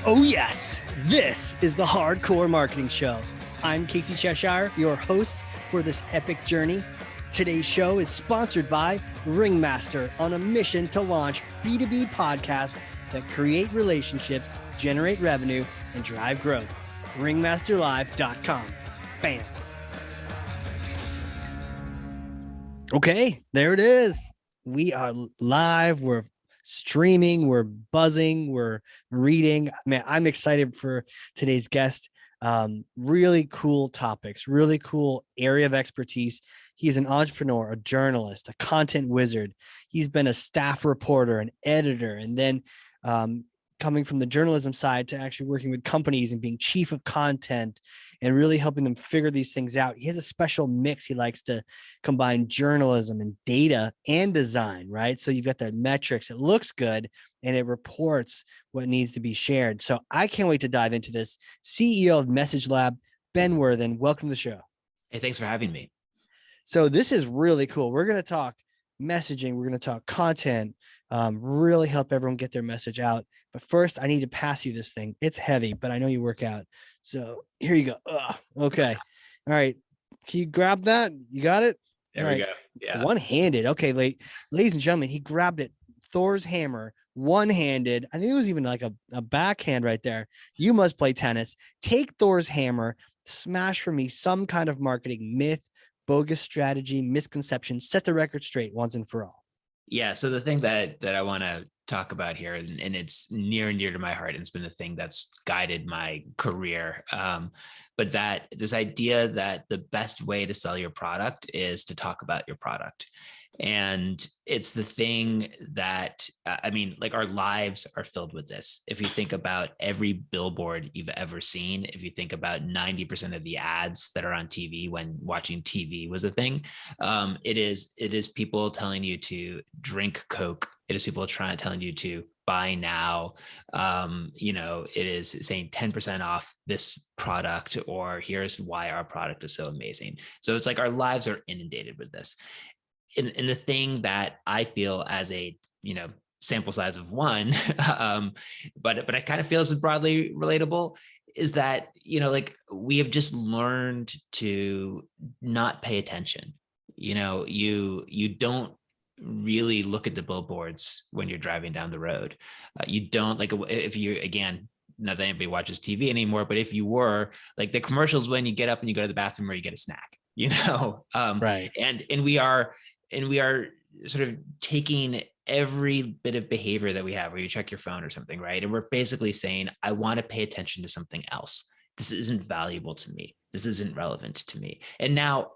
Oh yes, this is the Hardcore Marketing Show. I'm Casey Cheshire, your host for this epic journey. Today's show is sponsored by Ringmaster, on a mission to launch B2B podcasts that create relationships, generate revenue, and drive growth. Ringmasterlive.com. Bam. Okay, there it is. We are live. We're streaming, we're buzzing, we're reading. Man, I'm excited for today's guest. Really cool topics, really cool area of expertise. He's an entrepreneur, a journalist, a content wizard. He's been a staff reporter, an editor, and then coming from the journalism side to actually working with companies and being chief of content and really helping them figure these things out. He has a special mix. He likes to combine journalism and data and design, right? So you've got the metrics, it looks good, and it reports what needs to be shared. So I can't wait to dive into this. CEO of Message Lab, Ben Worthen, welcome to the show. Hey, thanks for having me. So this is really cool. We're going to talk messaging. We're going to talk content, really help everyone get their message out. But first, I need to pass you this thing. It's heavy, but I know you work out. So here you go. Okay. All right. Can you grab that? You got it? There we go. Yeah. One-handed. Okay, ladies and gentlemen, he grabbed it. Thor's hammer, one-handed. I think it was even like a backhand right there. You must play tennis. Take Thor's hammer, smash for me some kind of marketing myth, bogus strategy, misconception, set the record straight once and for all. Yeah. So the thing that I want to talk about here, and it's near and dear to my heart, and it's been the thing that's guided my career. But that this idea that the best way to sell your product is to talk about your product. And it's the thing that, like our lives are filled with this. If you think about every billboard you've ever seen, if you think about 90% of the ads that are on TV when watching TV was a thing, it is people telling you to drink Coke. It is people telling you to buy now. It is saying 10% off this product, or here's why our product is so amazing. So it's like our lives are inundated with this. And the thing that I feel as a, sample size of one, but I kind of feel is broadly relatable, is that, we have just learned to not pay attention. You don't really look at the billboards when you're driving down the road. You don't, like, if you, again, not that anybody watches TV anymore, but if you were, like, the commercials when you get up and you go to the bathroom or you get a snack, Right. And we are sort of taking every bit of behavior that we have where you check your phone or something, right? And we're basically saying, I want to pay attention to something else. This isn't valuable to me. This isn't relevant to me. And now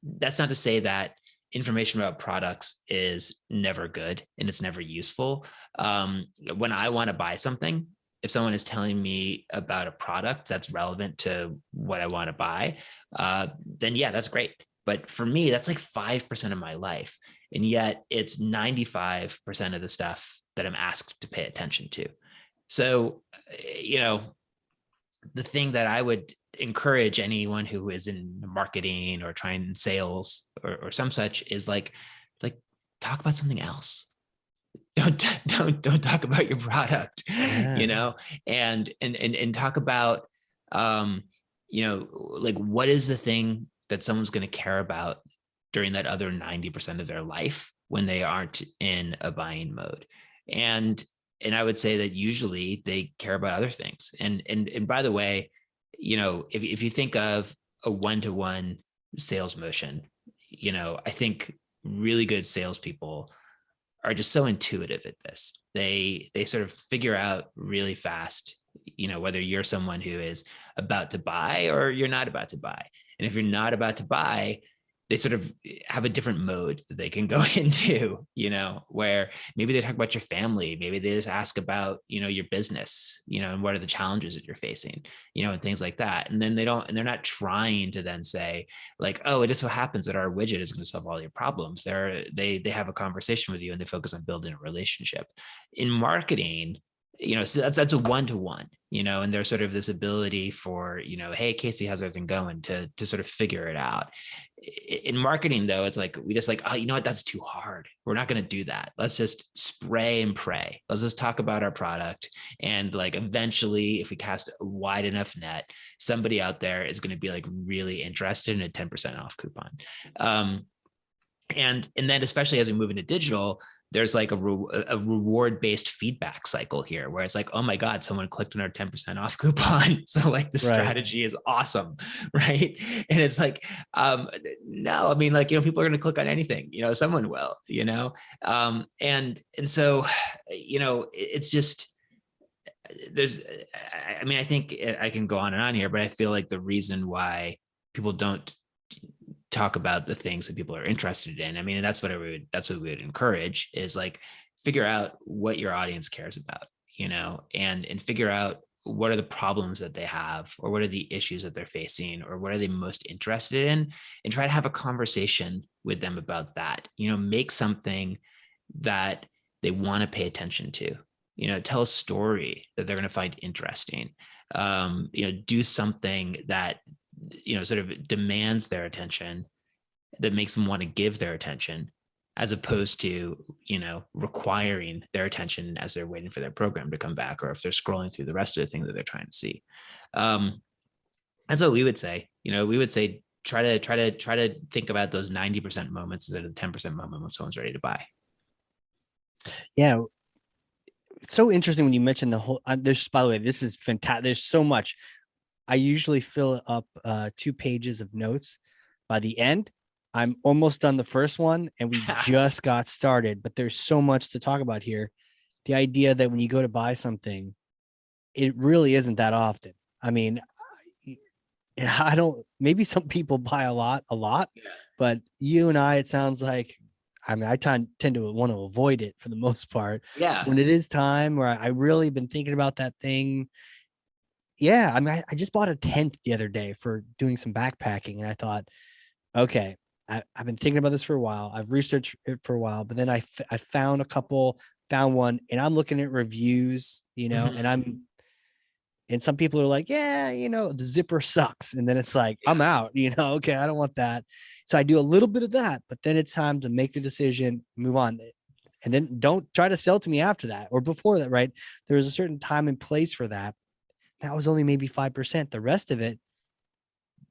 that's not to say that information about products is never good and it's never useful. When I want to buy something, if someone is telling me about a product that's relevant to what I want to buy, then yeah, that's great. But for me, that's like 5% of my life. And yet it's 95% of the stuff that I'm asked to pay attention to. So, the thing that I would encourage anyone who is in marketing or trying sales or some such is like talk about something else. Don't talk about your product, Yeah. and talk about, like, what is the thing that someone's going to care about during that other 90% of their life when they aren't in a buying mode. And I would say that usually they care about other things. And by the way, if you think of a one-to-one sales motion, I think really good salespeople are just so intuitive at this. They sort of figure out really fast, whether you're someone who is about to buy or you're not about to buy. And if you're not about to buy, they sort of have a different mode that they can go into, where maybe they talk about your family, maybe they just ask about, your business, and what are the challenges that you're facing, and things like that. And then they're not trying to then say like, oh, it just so happens that our widget is going to solve all your problems. They have a conversation with you and they focus on building a relationship. In marketing, so that's a one-to-one, and there's sort of this ability for, hey, Casey, how's everything going, to sort of figure it out. in marketing though, it's like, we just like, oh, you know what? That's too hard. We're not going to do that. Let's just spray and pray. Let's just talk about our product. And like, eventually, if we cast a wide enough net, somebody out there is going to be like really interested in a 10% off coupon. And then especially as we move into digital, there's like a reward-based feedback cycle here where it's like, oh my God, someone clicked on our 10% off coupon. So like the strategy is awesome, right? And it's like, no, I mean, like, people are going to click on anything, someone will, and so, it's just, I think I can go on and on here, but I feel like the reason why people don't talk about the things that people are interested in. I mean, that's what we would encourage, is like, figure out what your audience cares about, and figure out what are the problems that they have, or what are the issues that they're facing, or what are they most interested in, and try to have a conversation with them about that. Make something that they want to pay attention to. Tell a story that they're going to find interesting. Do something that sort of demands their attention, that makes them want to give their attention, as opposed to requiring their attention as they're waiting for their program to come back, or if they're scrolling through the rest of the things that they're trying to see. That's what we would say. We would say, try to think about those 90% moments instead of the 10% moment when someone's ready to buy. Yeah, it's so interesting when you mentioned the whole. There's, by the way, this is fantastic. There's so much. I usually fill up 2 pages of notes. By the end, I'm almost done the first one, and we just got started, but there's so much to talk about here. The idea that when you go to buy something, it really isn't that often. I mean, maybe some people buy a lot, but you and I, it sounds like, I tend to want to avoid it for the most part. Yeah. When it is time where I really been thinking about that thing. Yeah. I just bought a tent the other day for doing some backpacking, and I thought, okay, I've been thinking about this for a while. I've researched it for a while, but then I found one, and I'm looking at reviews, Mm-hmm. and some people are like, yeah, the zipper sucks. And then it's like, I'm out, okay, I don't want that. So I do a little bit of that, but then it's time to make the decision, move on. And then don't try to sell to me after that or before that, right? There's a certain time and place for that. That was only maybe 5%. The rest of it,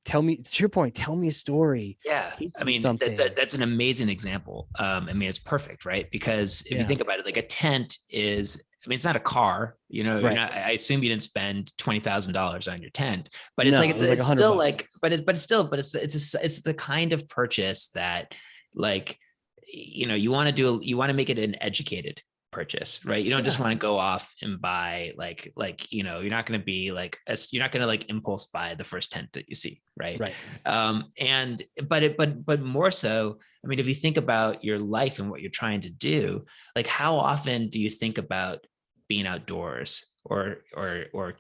to your point, tell me a story. Yeah. I mean, something. That's an amazing example. I mean, it's perfect, right? Because if you think about it, like, a tent is, it's not a car, Right. I assume you didn't spend $20,000 on your tent, but it's No, like, it was like it's $100. still like, it's the kind of purchase that, like, you want to make it an educated purchase, right? You don't just want to go off and buy like, you're not going to be like, you're not going to like impulse buy the first tent that you see, right? But more so, I mean, if you think about your life and what you're trying to do, like, how often do you think about being outdoors, or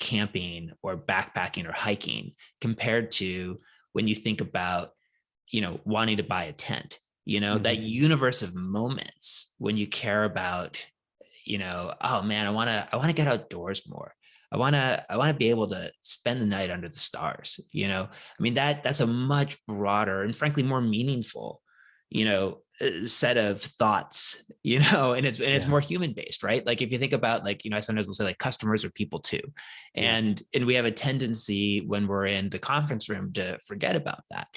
camping, or backpacking, or hiking, compared to when you think about wanting to buy a tent? That universe of moments when you care about, oh man, I want to get outdoors more. I want to be able to spend the night under the stars. I mean, that's a much broader and frankly more meaningful, set of thoughts, and it's more human based, right? Like, if you think about, like, I sometimes will say, like, customers are people too. And we have a tendency when we're in the conference room to forget about that.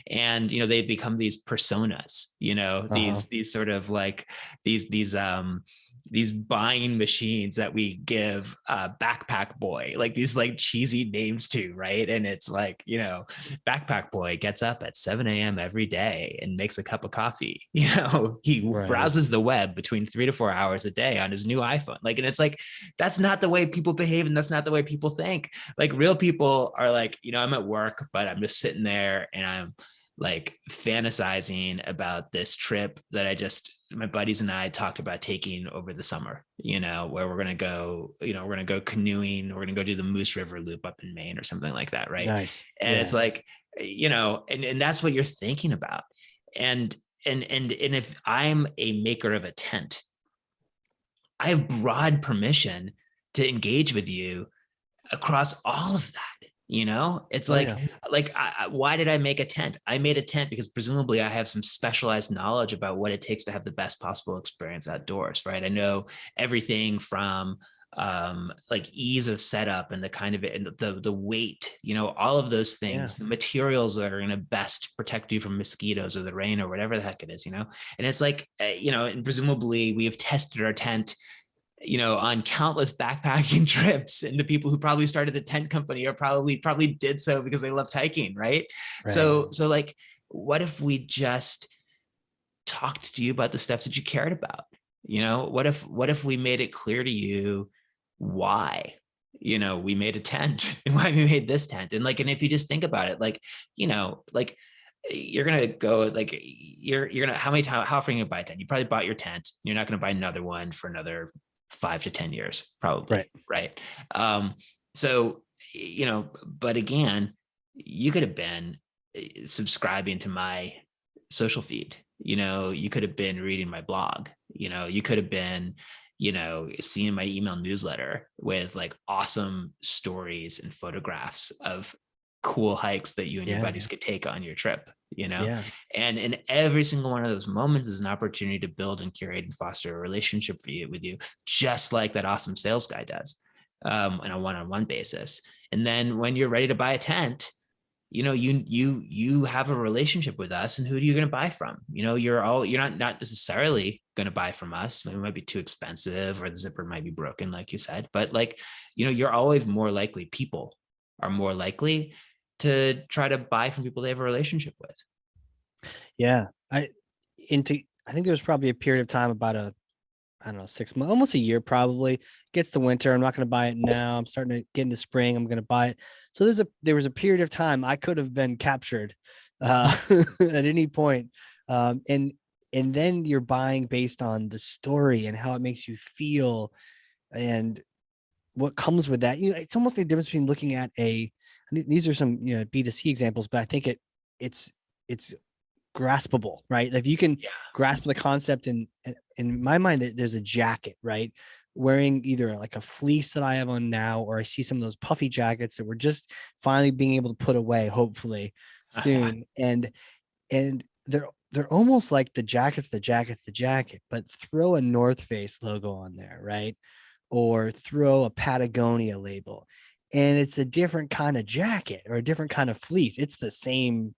And, they become these personas, these sort of like these buying machines that we give backpack boy, like these like cheesy names to, right? And it's like, backpack boy gets up at 7 a.m. every day and makes a cup of coffee. He browses the web between 3 to 4 hours a day on his new iPhone. Like, and it's like, that's not the way people behave, and that's not the way people think. Like, real people are like, I'm at work, but I'm just sitting there and I'm like fantasizing about this trip that my buddies and I talked about taking over the summer, where we're going to go, we're going to go canoeing, we're going to go do the Moose River loop up in Maine or something like that. Right. Nice. And it's like, and that's what you're thinking about. And if I'm a maker of a tent, I have broad permission to engage with you across all of that. It's Oh yeah. why did I make a tent? I made a tent because presumably I have some specialized knowledge about what it takes to have the best possible experience outdoors, right? I know everything from like ease of setup and the kind of and the weight, all of those Yeah. things, the materials that are going to best protect you from mosquitoes or the rain or whatever the heck it is. And it's like, and presumably we have tested our tent on countless backpacking trips, and the people who probably started the tent company or probably did so because they loved hiking, right? Right. So like, what if we just talked to you about the steps that you cared about? What if we made it clear to you why we made a tent and why we made this tent? And if you just think about it, like you're gonna go, like you're gonna, how often are you gonna buy a tent? You probably bought your tent. You're not gonna buy another one for another 5 to 10 years, Right. probably, right? So but again, you could have been subscribing to my social feed. You could have been reading my blog. You could have been seeing my email newsletter with like awesome stories and photographs of cool hikes that you and your Yeah. buddies could take on your trip. Yeah. And in every single one of those moments is an opportunity to build and curate and foster a relationship with you, just like that awesome sales guy does, on a one-on-one basis. And then when you're ready to buy a tent, you have a relationship with us, and who are you going to buy from? You're not necessarily going to buy from us. It might be too expensive, or the zipper might be broken, like you said, but you're always more likely, people are more likely to try to buy from people they have a relationship with. Yeah. I think there was probably a period of time about I don't know, 6 months, almost a year probably. Gets to winter. I'm not going to buy it now. I'm starting to get into spring. I'm going to buy it. So there was a period of time I could have been captured at any point. And then you're buying based on the story and how it makes you feel and what comes with that. It's almost the difference between looking at these are some, B2C examples, but I think it's graspable, right? If you can Yeah. grasp the concept, and in my mind, there's a jacket, right? Wearing either like a fleece that I have on now, or I see some of those puffy jackets that we're just finally being able to put away, hopefully soon. And they're almost like the jacket, but throw a North Face logo on there, right? Or throw a Patagonia label. And it's a different kind of jacket or a different kind of fleece. It's the same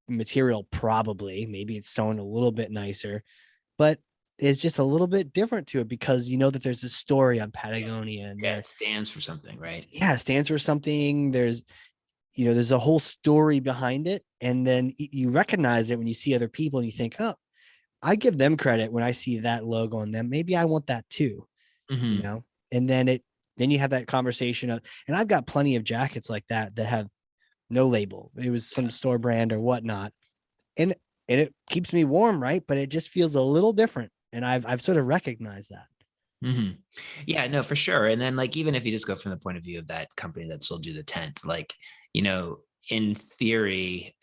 material, probably. Maybe it's sewn a little bit nicer, but it's just a little bit different to it because that there's a story on Patagonia, and Yeah, it stands for something, right? it stands for something. There's a whole story behind it, and then you recognize it when you see other people and you think, oh, I give them credit when I see that logo on them. Maybe I want that too. Mm-hmm. And then you have that conversation and I've got plenty of jackets like that have no label. It was some store brand or whatnot. And it keeps me warm, right? But it just feels a little different. And I've sort of recognized that. Mm-hmm. Yeah, no, for sure. And then even if you just go from the point of view of that company that sold you the tent, in theory,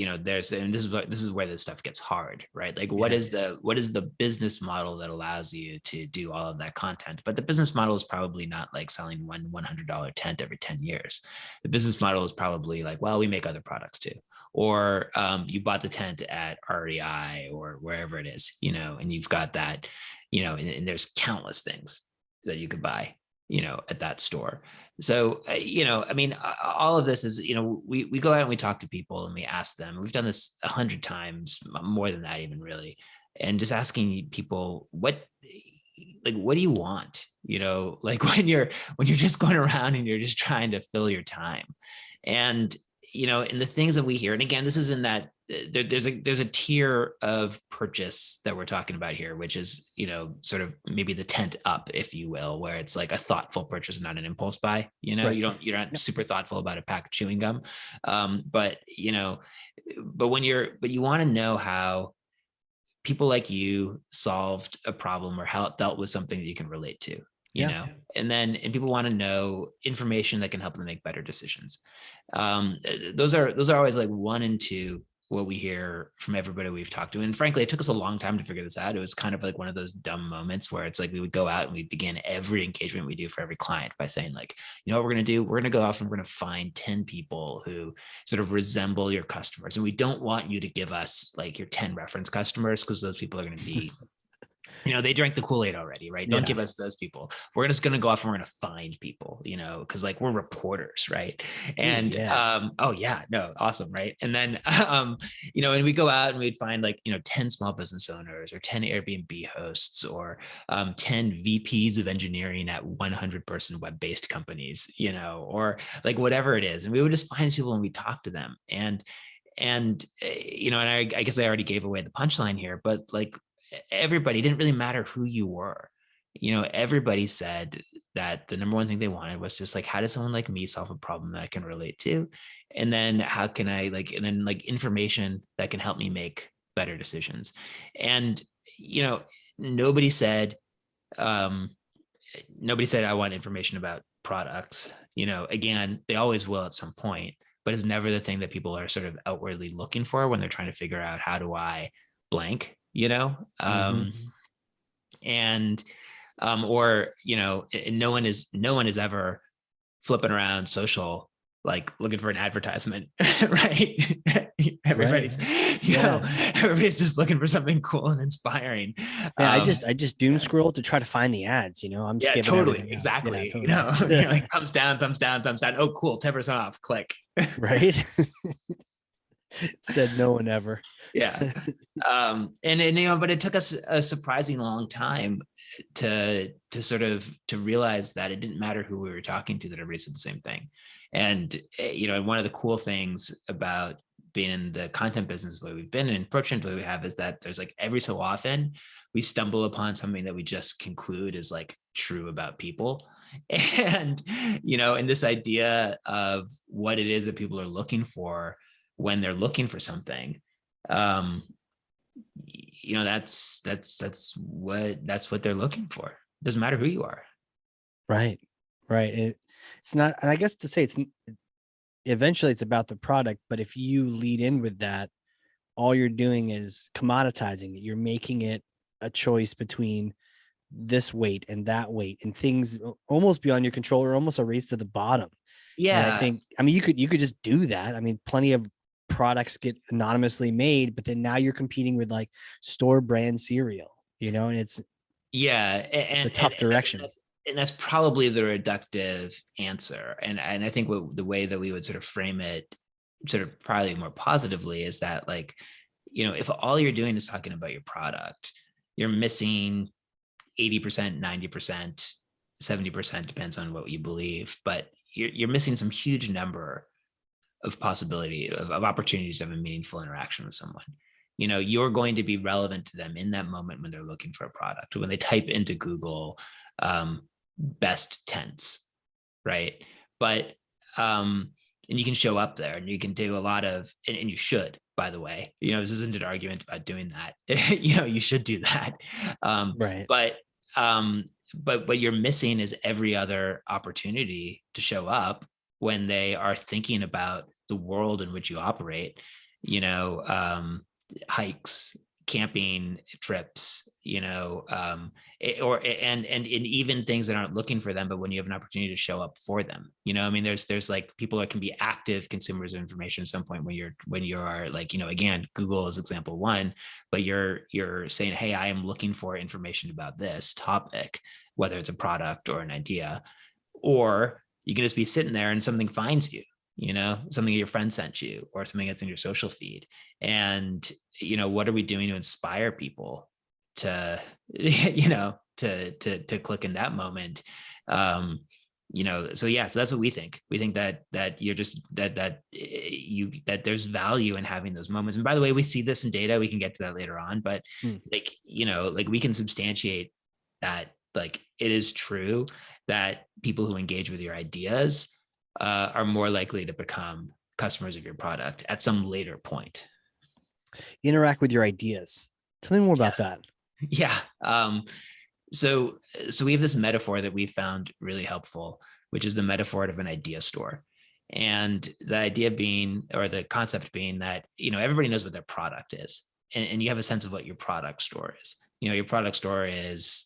and this is where this stuff gets hard, right? What is the business model that allows you to do all of that content? But the business model is probably not like selling one $100 tent every 10 years. The business model is probably like, well, we make other products too. Or you bought the tent at REI or wherever it is, and you've got that, and there's countless things that you could buy, at that store. So, all of this is, we go out and we talk to people and we ask them. We've done this 100 times, more than that even, really. And just asking people, what do you want? When you're just going around and you're just trying to fill your time. And, and the things that we hear, and again, this is in that there's a tier of purchase that we're talking about here, which is, sort of maybe the tent up, if you will, where it's like a thoughtful purchase, not an impulse buy. Right. You're not super thoughtful about a pack of chewing gum. But you want to know how people like you solved a problem or how it dealt with something that you can relate to. And people want to know information that can help them make better decisions. Those are always like 1 and 2 what we hear from everybody we've talked to. And frankly, it took us a long time to figure this out. It was kind of like one of those dumb moments where it's like we would go out and we begin every engagement we do for every client by saying like, you know what we're going to do? We're going to go off and we're going to find 10 people who sort of resemble your customers. And we don't want you to give us like your 10 reference customers, because those people are going to be they drank the Kool-Aid already, right? Don't give us those people. We're just going to go off and we're going to find people, because like we're reporters, right? And awesome, right? And then, and we go out and we'd find like, 10 small business owners or 10 Airbnb hosts or 10 VPs of engineering at 100-person web-based companies, or like whatever it is. And we would just find people and we talk to them. And I guess I already gave away the punchline here, but like, everybody, didn't really matter who you were. Everybody said that the number one thing they wanted was just like, how does someone like me solve a problem that I can relate to? And then how can I information that can help me make better decisions. And, nobody said I want information about products. Again, they always will at some point, but it's never the thing that people are sort of outwardly looking for when they're trying to figure out how do I blank, and no one is ever flipping around social like looking for an advertisement, right? Everybody's everybody's just looking for something cool and inspiring. I just doom scroll to try to find the ads. I'm skipping totally, exactly. Totally. You're like thumbs down. Oh, cool, 10% off. Click. Right. Said no one ever. Yeah. But it took us a surprising long time to realize that it didn't matter who we were talking to, that everybody said the same thing. And one of the cool things about being in the content business the way we've been and approaching the way we have is that there's like every so often we stumble upon something that we just conclude is like true about people. And in this idea of what it is that people are looking for when they're looking for something, that's what they're looking for. It doesn't matter who you are. Right. It's not, and I guess to say eventually it's about the product, but if you lead in with that, all you're doing is commoditizing it. You're making it a choice between this weight and that weight and things almost beyond your control, or almost a race to the bottom. Yeah. And I think, you could just do that. I mean, plenty of products get anonymously made, but then now you're competing with like store brand cereal, and it's and a tough direction. And that's probably the reductive answer. And I think the way that we would sort of frame it sort of probably more positively is that like, if all you're doing is talking about your product, you're missing 80%, 90%, 70%, depends on what you believe, but you're missing some huge number of possibility of opportunities to have a meaningful interaction with someone. You're going to be relevant to them in that moment when they're looking for a product, when they type into Google best tents, right? But and you can show up there and you can do a lot of, and you should, by the way, this isn't an argument about doing that. You should do that. Right. But what you're missing is every other opportunity to show up when they are thinking about the world in which you operate, hikes, camping trips, and even things that aren't looking for them, but when you have an opportunity to show up for them, there's like people that can be active consumers of information at some point when you are like, again, Google is example one, but you're saying, hey, I am looking for information about this topic, whether it's a product or an idea, or you can just be sitting there and something finds you, something your friend sent you or something that's in your social feed. And, what are we doing to inspire people to, to click in that moment? So that's what we think. We think that you're just, that there's value in having those moments. And by the way, we see this in data, we can get to that later on, but we can substantiate that, like, it is true that people who engage with your ideas are more likely to become customers of your product at some later point. Interact with your ideas. Tell me more about that. Yeah. So we have this metaphor that we found really helpful, which is the metaphor of an idea store. And the idea being, or the concept being that, everybody knows what their product is, and you have a sense of what your product store is. Your product store is,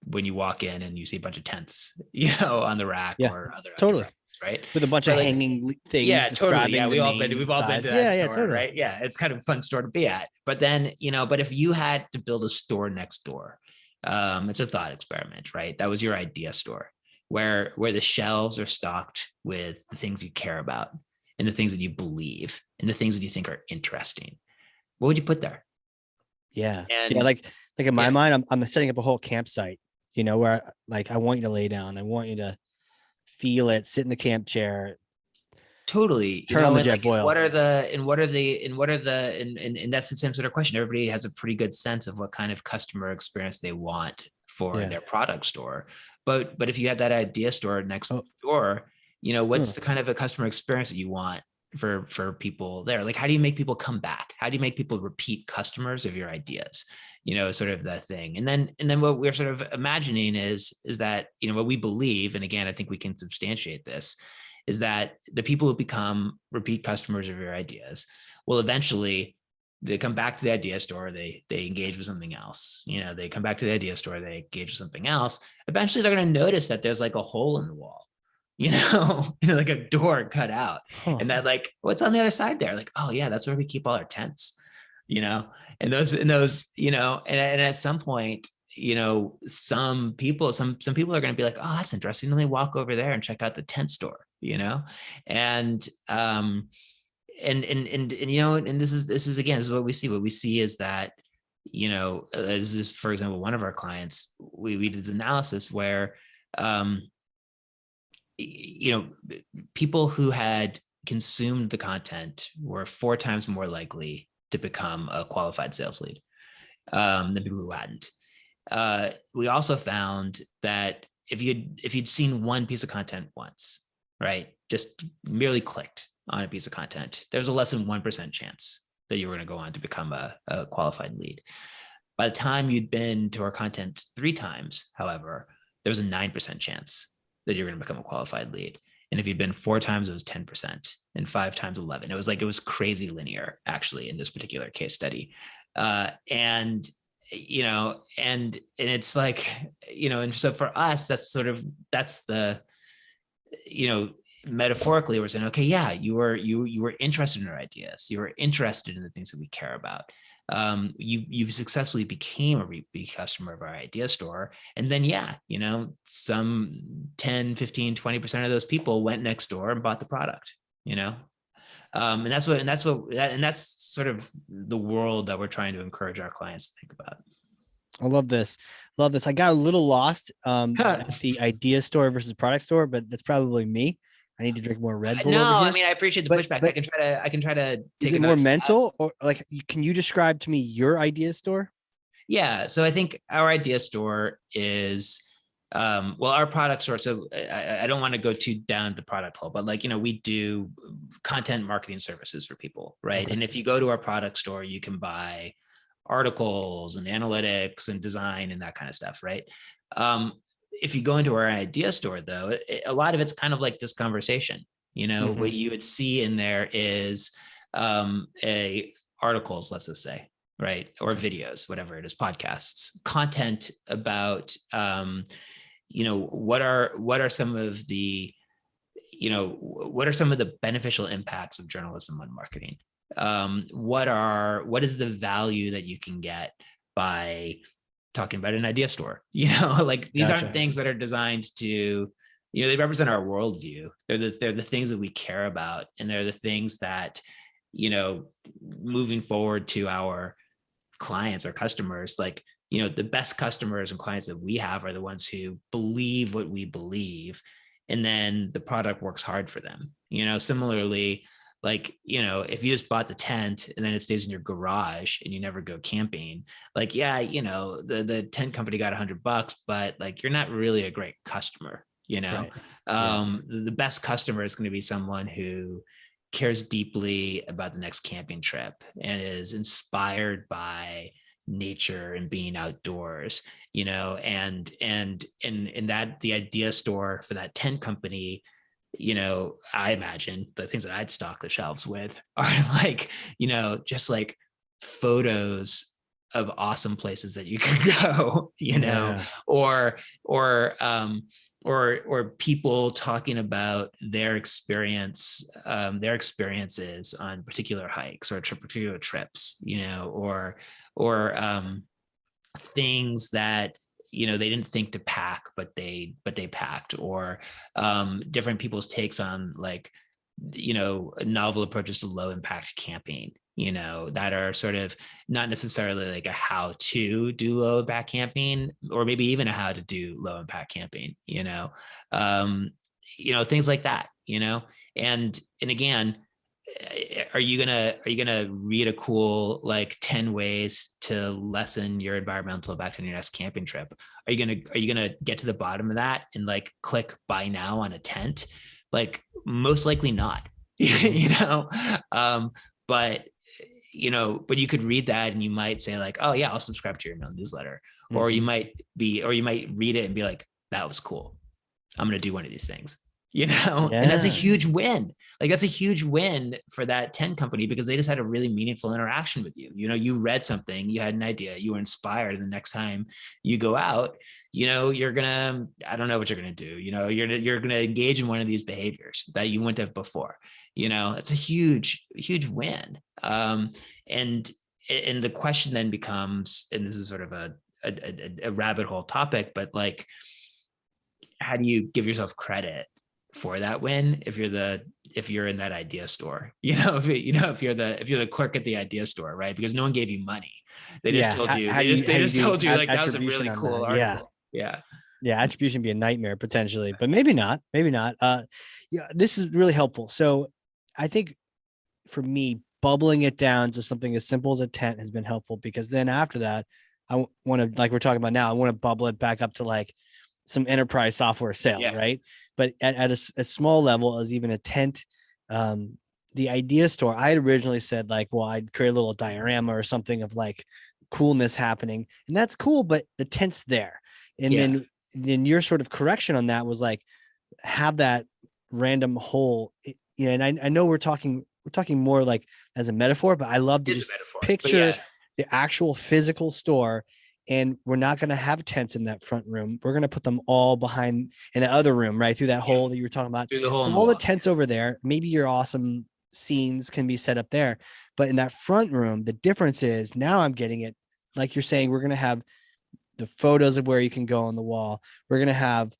when you walk in and you see a bunch of tents, on the rack Yeah, or other totally. right? With a bunch But of like, hanging things yeah, totally. describing Yeah, the name, we've all been size. to that Yeah, yeah, store, totally. right? Yeah, it's kind of a fun store to be at. But then, but if you had to build a store next door, it's a thought experiment, right? That was your idea store, where the shelves are stocked with the things you care about and the things that you believe and the things that you think are interesting. What would you put there? Yeah. Yeah. And Like in my yeah, mind, I'm setting up a whole campsite, where like I want you to lay down. I want you to feel it, sit in the camp chair, totally, turn on the and jet like, boil. and that's the same sort of question. Everybody has a pretty good sense of what kind of customer experience they want for Yeah. their product store. But if you had that idea store next Oh, door, huh. what's the kind of a customer experience that you want for people there? Like, how do you make people come back? How do you make people repeat customers of your ideas? Sort of that thing. And then what we're sort of imagining is that, what we believe, and again, I think we can substantiate this, is that the people who become repeat customers of your ideas will eventually, they come back to the idea store, they engage with something else. They come back to the idea store, they engage with something else. Eventually they're going to notice that there's like a hole in the wall, like a door cut out, Huh. and that, like, what's on the other side there? Like, oh yeah, that's where we keep all our tents, and those, and at some point, some people are going to be like, oh, that's interesting. Let me walk over there and check out the tent store, and and this is again, this is what we see. What we see is that, this is, for example, one of our clients, we did this analysis where, people who had consumed the content were 4 times more likely to become a qualified sales lead, than people who hadn't. We also found that if you'd seen one piece of content once, right, just merely clicked on a piece of content, there's a less than 1% chance that you were going to go on to become a qualified lead. By the time you'd been to our content 3 times, however, there was a 9% chance that you're going to become a qualified lead. And if you'd been 4 times, it was 10%, and 5 times 11. It was crazy linear, actually, in this particular case study. And it's like, and so for us, that's the, metaphorically, we're saying, okay, yeah, you were interested in our ideas, you were interested in the things that we care about. You successfully became a repeat customer of our idea store. And then, yeah, some 10, 15, 20% of those people went next door and bought the product, and that's sort of the world that we're trying to encourage our clients to think about. I love this. Love this. I got a little lost at the idea store versus product store, but that's probably me. I need to drink more Red Bull No, over I here. mean, I appreciate the But pushback. but I can try to is take it more another stab. mental, or like can you describe to me your idea store? Yeah. So I think our idea store is, well, our product store. So I don't want to go too down the product hole, but like, we do content marketing services for people, right? Okay. And if you go to our product store, you can buy articles and analytics and design and that kind of stuff, right? If you go into our idea store, though, a lot of it's kind of like this conversation. Mm-hmm. What you would see in there is, a articles, let's just say, right, or videos, whatever it is, podcasts, content about, what are some of the, what are some of the beneficial impacts of journalism on marketing? What is the value that you can get by talking about an idea store? Like, these aren't Gotcha. things that are designed to, they represent our worldview. They're the things that we care about, and they're the things that, moving forward to our clients or customers, like, the best customers and clients that we have are the ones who believe what we believe, and then the product works hard for them. Similarly, like, if you just bought the tent and then it stays in your garage and you never go camping, like, yeah, the tent company got $100, but like, you're not really a great customer. Right. Yeah. The best customer is going to be someone who cares deeply about the next camping trip and is inspired by nature and being outdoors, and that the idea store for that tent company I imagine the things that I'd stock the shelves with are like, just like photos of awesome places that you can go, Yeah. or or people talking about their experiences on particular hikes or particular trips, or things that they didn't think to pack, but they packed, or different people's takes on like novel approaches to low impact camping, that are sort of not necessarily like a how to do low impact camping, or maybe even a how to do low impact camping, things like that, and again, are you gonna read a cool like 10 ways to lessen your environmental impact on your next camping trip? Are you gonna get to the bottom of that and like click buy now on a tent? Like most likely not. um but but you could read that and you might say like, oh yeah, I'll subscribe to your email newsletter. Or you might read it and be like, that was cool, I'm going to do one of these things, and that's a huge win. Like that's a huge win for that tent company, because they just had a really meaningful interaction with you. You read something, you had an idea, you were inspired, and the next time you go out, you're gonna, I don't know what you're gonna do. You're gonna engage in one of these behaviors that you wouldn't have before. It's a huge win. And the question then becomes, and this is sort of a rabbit hole topic, but like, how do you give yourself credit for that win if you're in that idea store, if you're the clerk at the idea store, right? Because no one gave you money. They just told you, they just told you like, that was a really cool article. Yeah. Attribution be a nightmare potentially, but maybe not. This is really helpful. So I think for me, bubbling it down to something as simple as a tent has been helpful, because then after that, I want to, like we're talking about now, I want to bubble it back up to like some enterprise software sales, right? But at a small level, as even a tent, the idea store, I had originally said like, well, I'd create a little diorama or something of like coolness happening, and that's cool, but the tent's there. And then your sort of correction on that was like, have that random hole, and I know we're talking more like as a metaphor, but I love to just picture the actual physical store. And we're not going to have tents in that front room. We're going to put them all behind in the other room, right? Through that hole that you were talking about. Through the hole. All the tents over there. Maybe your awesome scenes can be set up there. But in that front room, the difference is now I'm getting it. Like you're saying, we're going to have the photos of where you can go on the wall. We're going to have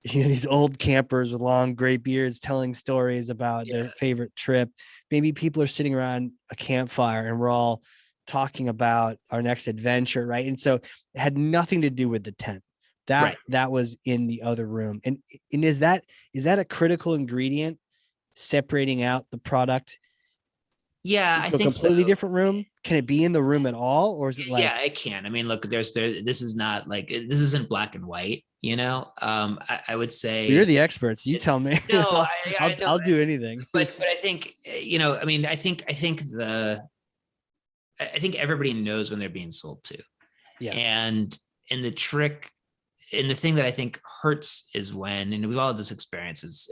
these old campers with long gray beards telling stories about their favorite trip. Maybe people are sitting around a campfire and we're all talking about our next adventure, right? And so it had nothing to do with the tent. That was in the other room. And is that a critical ingredient, separating out the product? Yeah, I think a completely different room. Can it be in the room at all, or is it like? Yeah, it can. I mean, look, this is not like, this isn't black and white. I would say you're the experts. You tell me. No, I'll do anything. But I think I mean, I think everybody knows when they're being sold to. Yeah. And the trick, and the thing that I think hurts is when, and we've all had this experience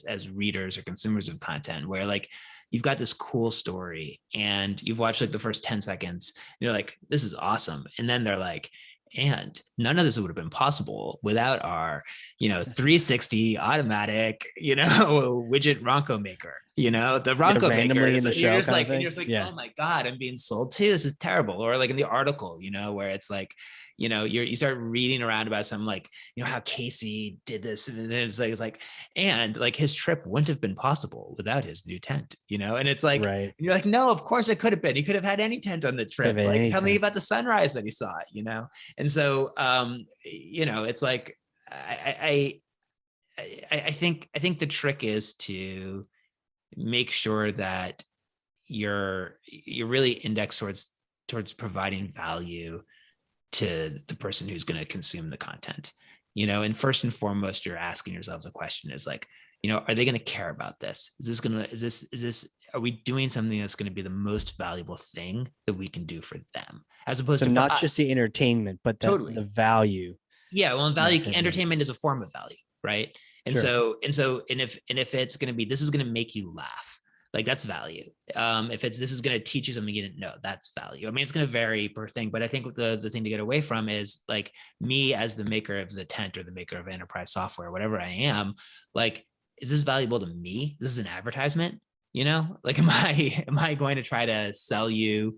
as readers or consumers of content, where like you've got this cool story and you've watched like the first 10 seconds and you're like, this is awesome. And then they're like, and none of this would have been possible without our, 360 automatic, widget Ronco maker, the Ronco maker. In the show, you're just like, oh my God, I'm being sold to. This is terrible. Or like in the article, where it's like, you start reading around about something like, how Casey did this. And then it's like, and like his trip wouldn't have been possible without his new tent, and it's like, and you're like, no, of course it could have been. He could have had any tent on the trip. Like, tell me about the sunrise that he saw, And so, it's like, I think the trick is to make sure that you're really indexed towards providing value to the person who's going to consume the content, and first and foremost, you're asking yourself the question is like, are they going to care about this? Are we doing something that's going to be the most valuable thing that we can do for them, as opposed to not just the entertainment, but the value. Yeah. Well, entertainment is a form of value, right? And Sure. if it's going to be, this is going to make you laugh, like that's value. If it's, this is going to teach you something you didn't know, that's value. I mean, it's going to vary per thing, but I think the thing to get away from is like me as the maker of the tent or the maker of enterprise software, whatever I am, like, is this valuable to me? This is an advertisement, like, am I going to try to sell you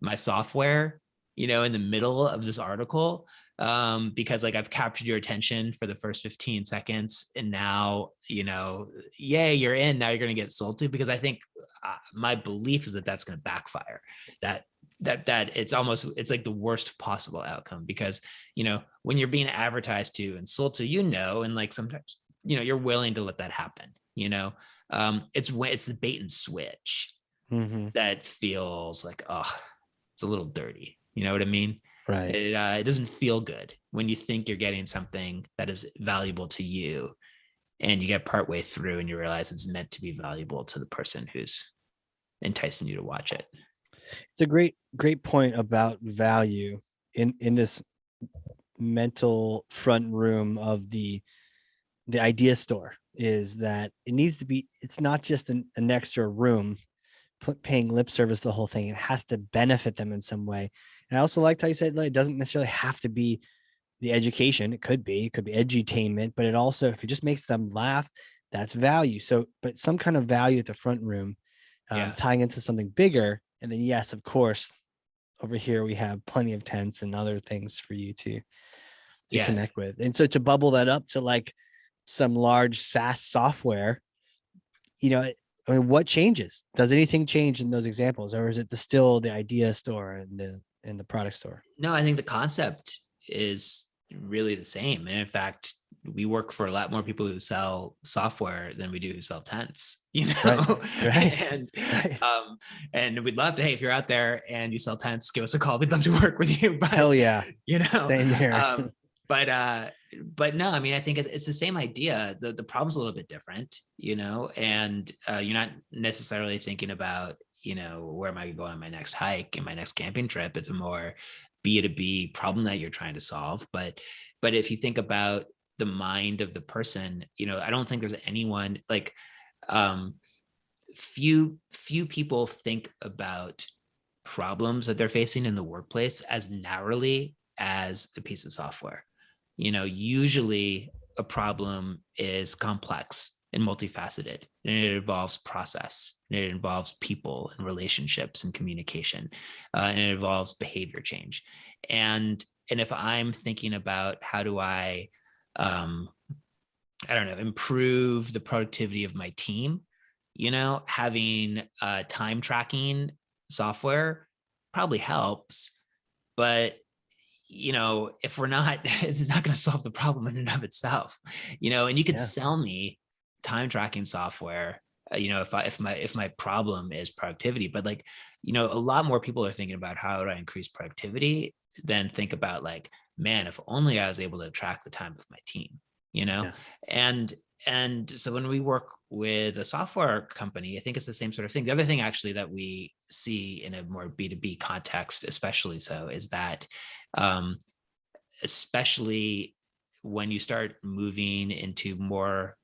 my software, in the middle of this article, because like I've captured your attention for the first 15 seconds, and now, yay, you're in. Now you're going to get sold to, because I think my belief is that that's going to backfire. That it's like the worst possible outcome, because when you're being advertised to and sold to, and like sometimes you're willing to let that happen. It's the bait and switch Mm-hmm. that feels like, oh, it's a little dirty. You know what I mean? Right. It doesn't feel good when you think you're getting something that is valuable to you, and you get partway through and you realize it's meant to be valuable to the person who's enticing you to watch it. It's a great point about value in this mental front room of the idea store, is that it needs to be, it's not just an extra room paying lip service to the whole thing. It has to benefit them in some way. And I also liked how you said, like, it doesn't necessarily have to be the education. It could be edutainment, but it also, if it just makes them laugh, that's value. So, but some kind of value at the front room, tying into something bigger. And then, yes, of course, over here we have plenty of tents and other things for you to connect with. And so to bubble that up to like some large SaaS software, I mean, what changes? Does anything change in those examples, or is it still the idea store and the product store? No, I think the concept is really the same. And in fact, we work for a lot more people who sell software than we do who sell tents, Right. And and we'd love to, hey, if you're out there and you sell tents, give us a call. We'd love to work with you. But hell yeah, same here. But no, I mean, I think it's the same idea. The problem's a little bit different, and you're not necessarily thinking about, where am I going to go on my next hike and my next camping trip? It's a more B2B problem that you're trying to solve. But if you think about the mind of the person, I don't think there's anyone like, few people think about problems that they're facing in the workplace as narrowly as a piece of software. Usually a problem is complex and multifaceted, and it involves process, and it involves people and relationships and communication, and it involves behavior change. And if I'm thinking about how do I don't know, improve the productivity of my team, having time tracking software probably helps, but if we're not, it's not going to solve the problem in and of itself, and you could sell me time tracking software, if my problem is productivity, but like, a lot more people are thinking about how do I increase productivity than think about like, man, if only I was able to track the time of my team, and so when we work with a software company, I think it's the same sort of thing. The other thing actually that we see in a more B2B context, especially so, is that especially when you start moving into more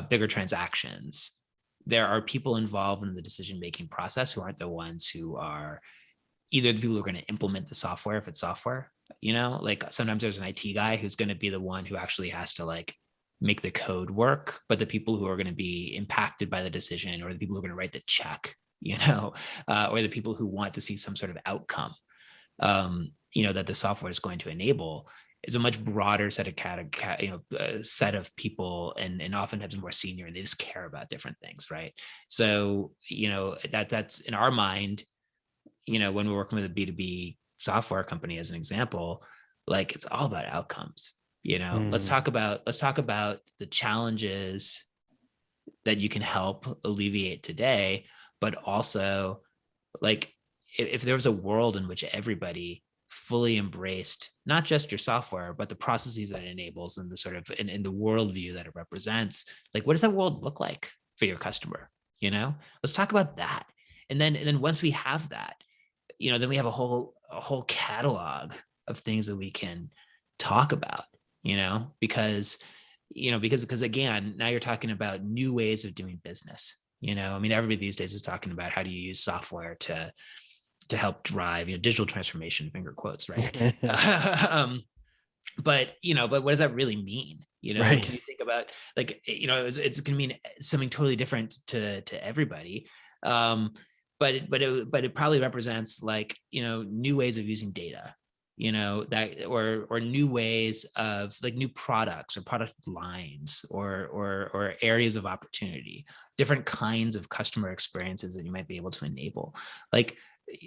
bigger transactions, there are people involved in the decision-making process who aren't the ones who are either the people who are going to implement the software, if it's software, like sometimes there's an IT guy who's going to be the one who actually has to like make the code work, but the people who are going to be impacted by the decision, or the people who are going to write the check, or the people who want to see some sort of outcome, that the software is going to enable, is a much broader set of set of people, and oftentimes more senior, and they just care about different things, right? So that's in our mind, when we're working with a B2B software company as an example, like it's all about outcomes. Let's talk about the challenges that you can help alleviate today, but also like if there was a world in which everybody fully embraced not just your software, but the processes that it enables, and the sort of in the worldview that it represents, like what does that world look like for your customer? Let's talk about that. And then once we have that, then we have a whole catalog of things that we can talk about, because because again, now you're talking about new ways of doing business. I mean, everybody these days is talking about how do you use software to help drive, digital transformation, finger quotes, right? um, but what does that really mean? Right. Can you think about, like, it's going to mean something totally different to everybody. But it probably represents, like, new ways of using data, that, or new ways of, like, new products or product lines, or areas of opportunity, different kinds of customer experiences that you might be able to enable. Like,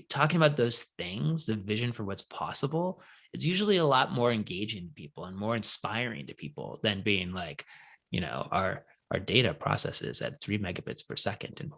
talking about those things, the vision for what's possible, it's usually a lot more engaging to people and more inspiring to people than being like, our data processes at 3 megabits per second, and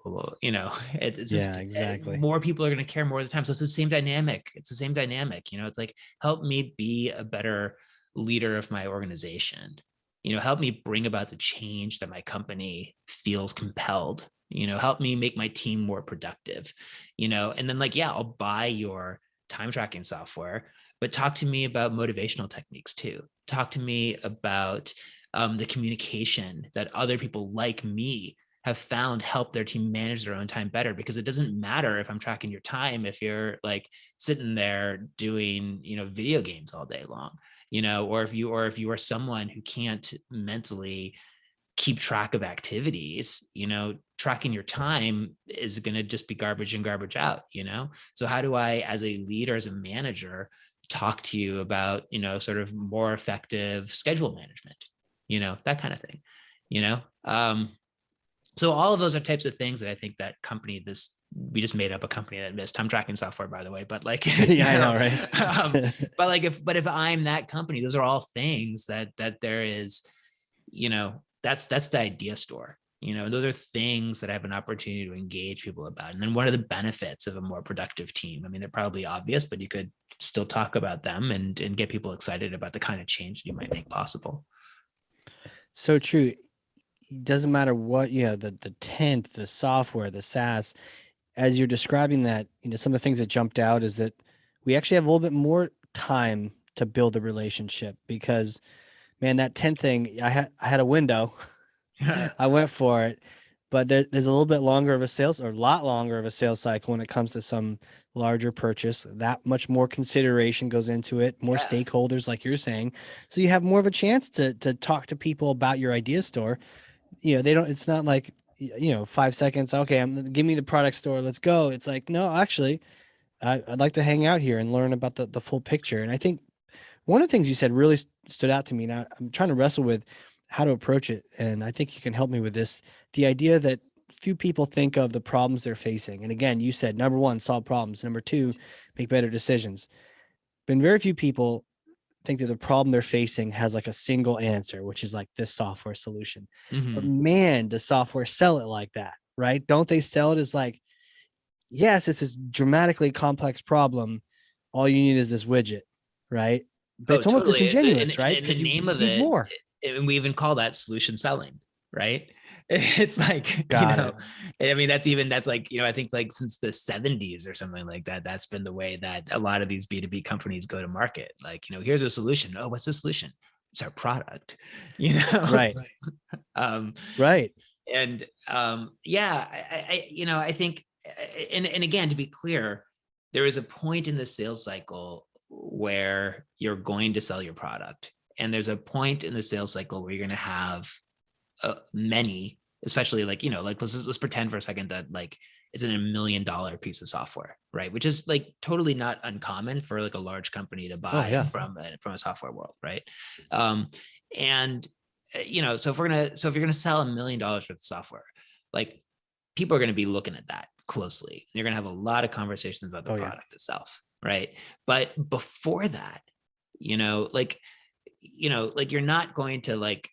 it's Yeah, just, exactly. more people are going to care more of the time. So it's the same dynamic. It's like, help me be a better leader of my organization. Help me bring about the change that my company feels compelled. Help me make my team more productive. And then, like, yeah, I'll buy your time tracking software, but talk to me about motivational techniques too. Talk to me about the communication that other people like me have found help their team manage their own time better. Because it doesn't matter if I'm tracking your time if you're, like, sitting there doing, video games all day long, or if you are someone who can't mentally keep track of activities. Tracking your time is going to just be garbage in, garbage out. So how do I, as a leader, as a manager, talk to you about, sort of more effective schedule management, that kind of thing, so all of those are types of things that I think that we just made up a company that missed time tracking software, by the way, but, like, Yeah, I know, right? but if I'm that company, those are all things that there is, that's the idea store. Those are things that I have an opportunity to engage people about. And then what are the benefits of a more productive team? I mean, they're probably obvious, but you could still talk about them and get people excited about the kind of change you might make possible. So true. It doesn't matter what, the tent, the software, the SaaS, as you're describing that, some of the things that jumped out is that we actually have a little bit more time to build a relationship because, man, that tent thing, I had a window. I went for it, but there's a little bit longer of a lot longer of a sales cycle when it comes to some larger purchase. That much more consideration goes into it, more Yeah. stakeholders, like you're saying. So you have more of a chance to talk to people about your idea store. They don't, it's not like, 5 seconds. Okay, give me the product store. Let's go. It's like, no, actually, I'd like to hang out here and learn about the full picture. And I think one of the things you said really stood out to me. Now I'm trying to wrestle with how to approach it. And I think you can help me with this. The idea that few people think of the problems they're facing. And again, you said, number one, solve problems. Number two, make better decisions. Been very few people think that the problem they're facing has like a single answer, which is like this software solution. But Mm-hmm. man, does software sell it like that, right? Don't they sell it as like, yes, it's this dramatically complex problem. All you need is this widget, right? But Oh, it's almost totally. disingenuous, right? And the Because you name of need it, more. and we even call that solution selling, right? It's like, Got it. I mean, that's like, I think, like, since the 70s or something like that, that's been the way that a lot of these B2B companies go to market. Like, here's a solution. Oh, what's the solution? It's our product, Right. um, Right. and yeah, I think, and again, to be clear, there is a point in the sales cycle where you're going to sell your product, and there's a point in the sales cycle where you're going to have many, especially, like, like, let's pretend for a second that, like, it's a $1 million piece of software, right? Which is, like, totally not uncommon for, like, a large company to Oh, buy yeah. from a software world, right? And so if you're gonna sell $1 million worth of software, like, people are going to be looking at that closely. You're going to have a lot of conversations about the Oh, yeah. product itself, right? But before that, like, you're not going to, like,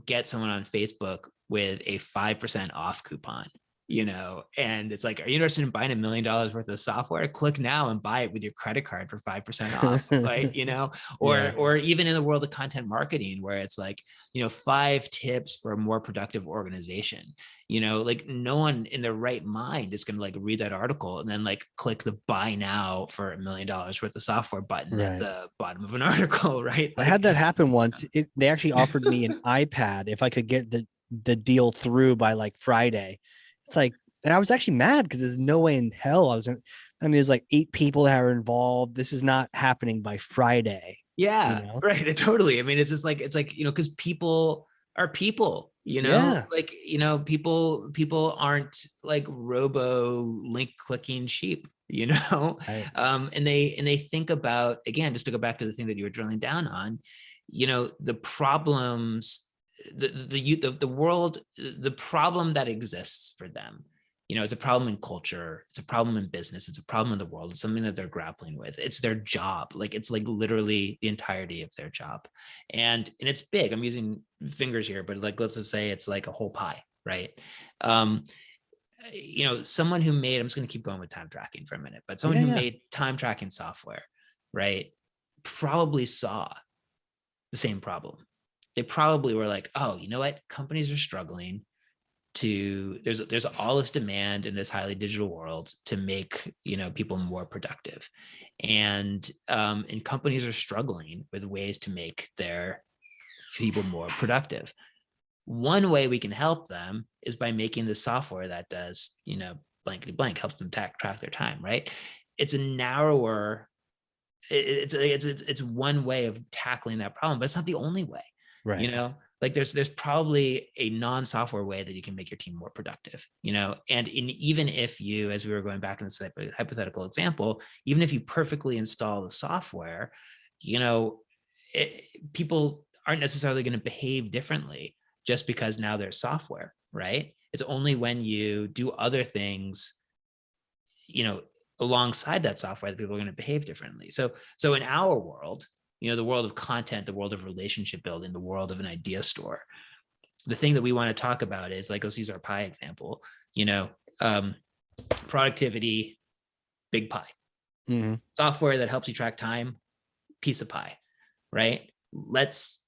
get someone on Facebook with a 5% off coupon, and it's like, are you interested in buying $1 million worth of software? Click now and buy it with your credit card for 5% off, right? Yeah. Or even in the world of content marketing, where it's like, 5 tips for a more productive organization. Like no one in their right mind is going to like read that article and then like click the buy now for $1 million worth of software button at Right. the bottom of an article, right? I Like, had that happen once. They actually offered me an iPad if I could get the deal through by like Friday. It's like, and I was actually mad because there's no way in hell I mean, there's like 8 people that are involved. This is not happening by Friday, yeah, right. Totally. I mean, it's like, because people are people, Yeah. like, people aren't like robo link clicking sheep, Right. and they think about, again, just to go back to the thing that you were drilling down on, the problems, the world, the problem that exists for them. It's a problem in culture, it's a problem in business, it's a problem in the world, it's something that they're grappling with, it's their job, like it's like literally the entirety of their job. And it's big, I'm using fingers here, but like, let's just say it's like a whole pie, right? um Someone who made, I'm just going to keep going with time tracking for a minute, but someone Yeah. who Yeah. made time tracking software, right, probably saw the same problem. They probably were like, oh, you know what, companies are struggling to, there's all this demand in this highly digital world to make people more productive, and companies are struggling with ways to make their people more productive. One way we can help them is by making the software that does blankety blank, helps them track their time, right? It's a narrower, it's one way of tackling that problem, but it's not the only way. Right. Like there's probably a non-software way that you can make your team more productive, even if you, as we were going back in this hypothetical example, even if you perfectly install the software, people aren't necessarily going to behave differently just because now there's software, right? It's only when you do other things, alongside that software, that people are going to behave differently. So in our world, the world of content, the world of relationship building, the world of an idea store, the thing that we want to talk about is, like, let's use our pie example, productivity, big pie. Mm-hmm. Software that helps you track time, piece of pie, right? Let's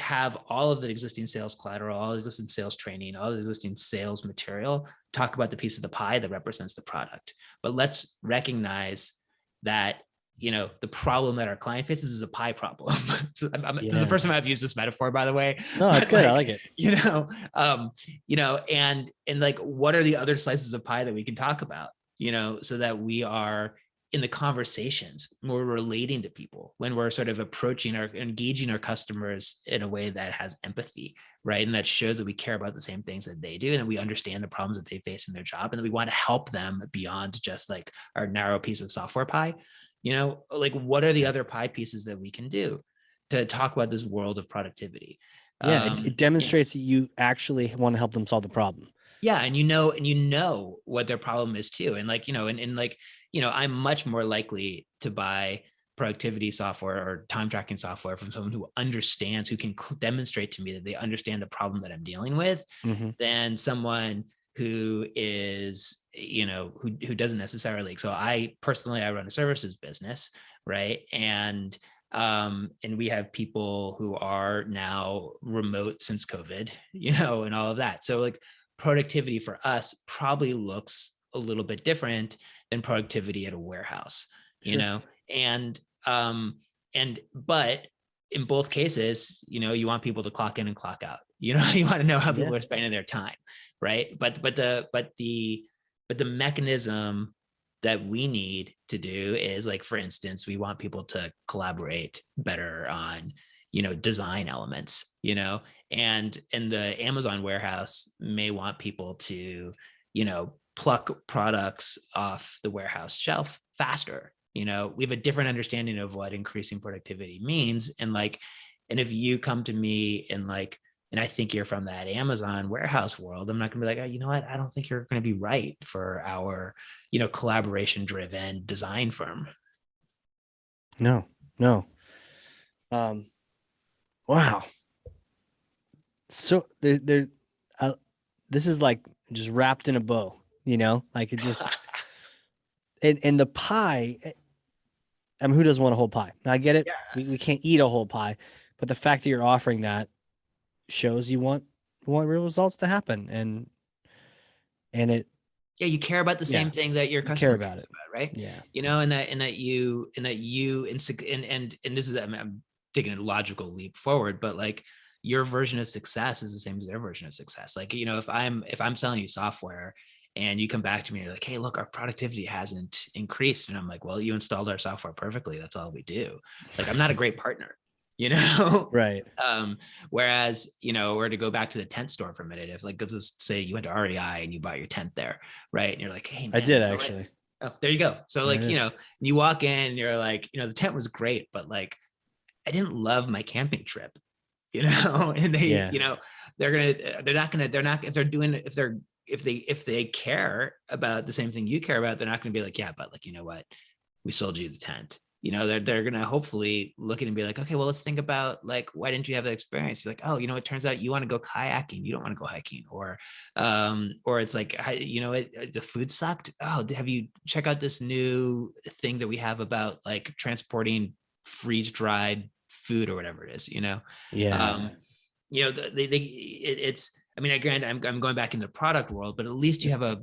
have all of the existing sales collateral, all the existing sales training, all the existing sales material, talk about the piece of the pie that represents the product. But let's recognize that the problem that our client faces is a pie problem. So this is the first time I've used this metaphor, by the way. No, it's good. Like, I like it. And like, what are the other slices of pie that we can talk about, so that we are in the conversations when we're relating to people, when we're sort of engaging our customers in a way that has empathy, right? And that shows that we care about the same things that they do, and that we understand the problems that they face in their job, and that we want to help them beyond just like our narrow piece of software pie. Like, what are the other pie pieces that we can do to talk about this world of productivity? Yeah. It demonstrates that you actually want to help them solve the problem. Yeah. And what their problem is too. And like, I'm much more likely to buy productivity software or time tracking software from someone who understands, who can demonstrate to me that they understand the problem that I'm dealing with, than someone who is, who doesn't necessarily. So I run a services business, right? And we have people who are now remote since COVID, and all of that. So like, productivity for us probably looks a little bit different than productivity at a warehouse, and but in both cases, you want people to clock in and clock out, you want to know how people are spending their time, right? But the mechanism that we need to do is, like, for instance, we want people to collaborate better on design elements, and the Amazon warehouse may want people to pluck products off the warehouse shelf faster. We have a different understanding of what increasing productivity means, and if you come to me and I think you're from that Amazon warehouse world, I'm not gonna be like, oh, you know what, I don't think you're gonna be right for our collaboration driven design firm. No. Wow. So this is like just wrapped in a bow, like it just, and the pie, I mean, who doesn't want a whole pie? Now, I get it. Yeah. We can't eat a whole pie, but the fact that you're offering that shows you want real results to happen. And it, Yeah, you care about the yeah, same thing that your you care customer about cares it. about, right? Yeah. And this is, I'm taking a logical leap forward, but like your version of success is the same as their version of success. Like, if I'm selling you software and you come back to me and you're like, hey, look, our productivity hasn't increased. And I'm like, well, you installed our software perfectly. That's all we do. Like, I'm not a great partner, you know? Right. Um, Whereas, or to go back to the tent store for a minute, if like, let's just say you went to REI and you bought your tent there, right? And you're like, hey I man, did you know what? actually. Oh, there you go. So There it like, is. you walk in and you're like, the tent was great, but like, I didn't love my camping trip, and they, Yeah. they're not, if they care about the same thing you care about, they're not going to be like, yeah, but like, you know what? We sold you the tent. They're going to hopefully look at it and be like, okay, well, let's think about like, why didn't you have that experience? You're like, oh, it turns out you want to go kayaking. You don't want to go hiking. Or it's like, the food sucked. Oh, have you check out this new thing that we have about like transporting freeze dried food or whatever it is, Yeah. um, it's, I mean, again, I'm going back into the product world, but at least you have a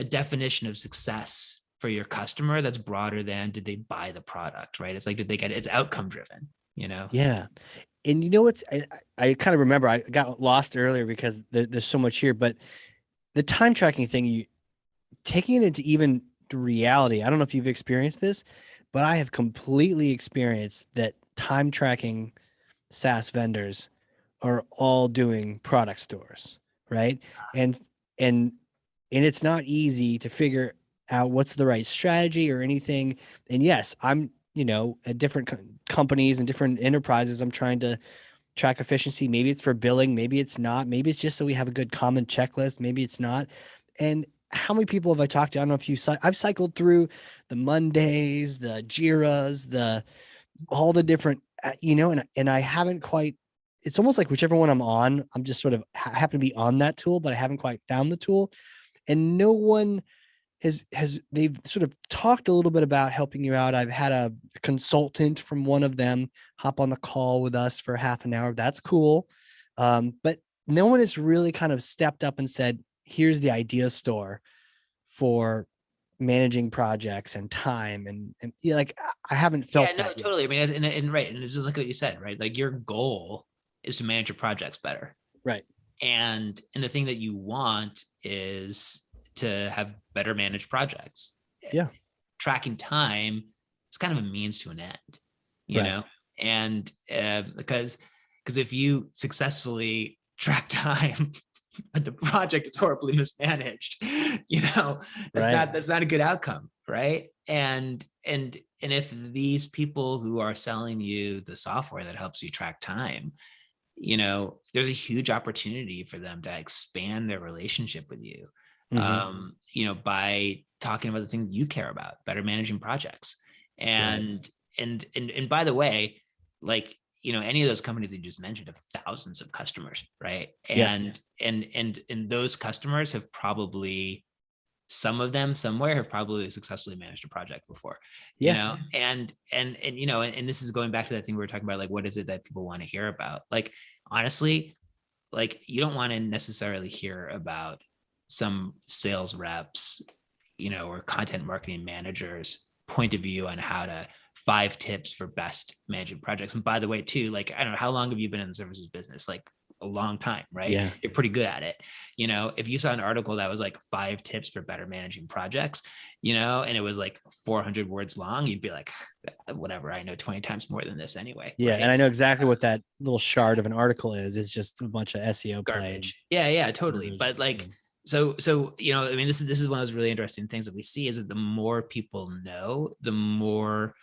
definition of success for your customer that's broader than did they buy the product, right? It's like, did they get it? It's outcome driven. Yeah. And what's, I kind of remember I got lost earlier because there's so much here, but the time tracking thing, you taking it into even reality. I don't know if you've experienced this, but I have completely experienced that time tracking SaaS vendors are all doing product stores, right? And and and it's not easy to figure out what's the right strategy or anything. And yes, I'm, at different companies and different enterprises, I'm trying to track efficiency. Maybe it's for billing, maybe it's not. Maybe it's just so we have a good common checklist, maybe it's not. And how many people have I talked to? I don't know if I've cycled through the Mondays, the Jiras, the all the different, and I haven't quite. It's almost like whichever one I'm on, I'm just sort of happen to be on that tool, but I haven't quite found the tool. And no one they've sort of talked a little bit about helping you out. I've had a consultant from one of them hop on the call with us for half an hour. That's cool. But no one has really kind of stepped up and said, here's the idea store for managing projects and time. And like, I haven't Yeah, felt no, that yet. totally. I mean, and right. And this is like what you said, right? Like your goal is to manage your projects better. Right. And the thing that you want is to have better managed projects. Yeah. Tracking time is kind of a means to an end, you Right. know and because if you successfully track time but the project is horribly mismanaged, that's Right. not a good outcome, right? And if these people who are selling you the software that helps you track time, there's a huge opportunity for them to expand their relationship with you, Mm-hmm. by talking about the thing that you care about, better managing projects. Right. And by the way, like, any of those companies that you just mentioned have thousands of customers, right? Yeah. And those customers have probably, some of them somewhere have probably successfully managed a project before, Yeah. and this is going back to that thing we were talking about, like, what is it that people want to hear about? Like, honestly, like, you don't want to necessarily hear about some sales reps, or content marketing managers point of view on how to 5 tips for best managing projects. And by the way, too, like, I don't know, how long have you been in the services business? Like, a long time, right? Yeah. You're pretty good at it. If you saw an article that was like 5 tips for better managing projects, and it was like 400 words long, you'd be like, whatever, I know 20 times more than this anyway, Yeah. And right? I know exactly what that little shard of an article is. It's just a bunch of SEO play and Garbage. Yeah, totally. garbage. But like, so I mean, this is one of those really interesting things that we see, is that the more people know, the more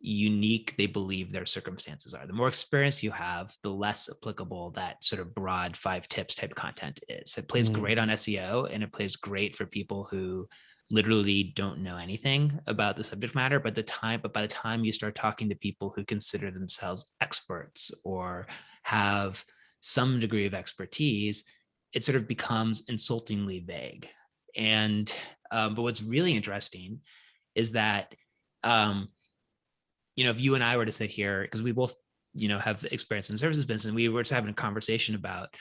unique they believe their circumstances are. The more experience you have, the less applicable that sort of broad 5 tips type content is. It plays Mhm. great on SEO, and it plays great for people who literally don't know anything about the subject matter. But by the time you start talking to people who consider themselves experts or have some degree of expertise, it sort of becomes insultingly vague. And but what's really interesting is that if you and I were to sit here, because we both have experience in the services business, and we were just having a conversation about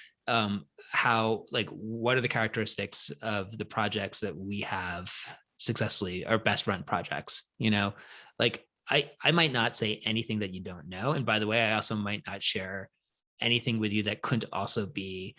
how, like, what are the characteristics of the projects that we have successfully, our best run projects, like I might not say anything that you don't know. And by the way, I also might not share anything with you that couldn't also be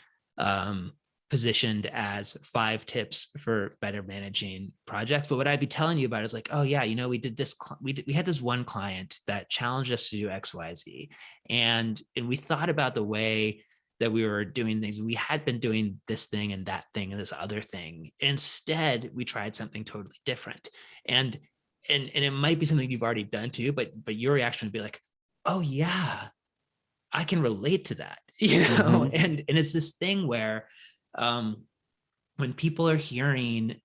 positioned as 5 tips for better managing projects. But what I'd be telling you about is like, oh yeah, we did this, we had this one client that challenged us to do XYZ. And we thought about the way that we were doing things. We had been doing this thing and that thing and this other thing. Instead, we tried something totally different. And it might be something you've already done too, but your reaction would be like, oh yeah, I can relate to that, Mm-hmm. and it's this thing where when people are hearing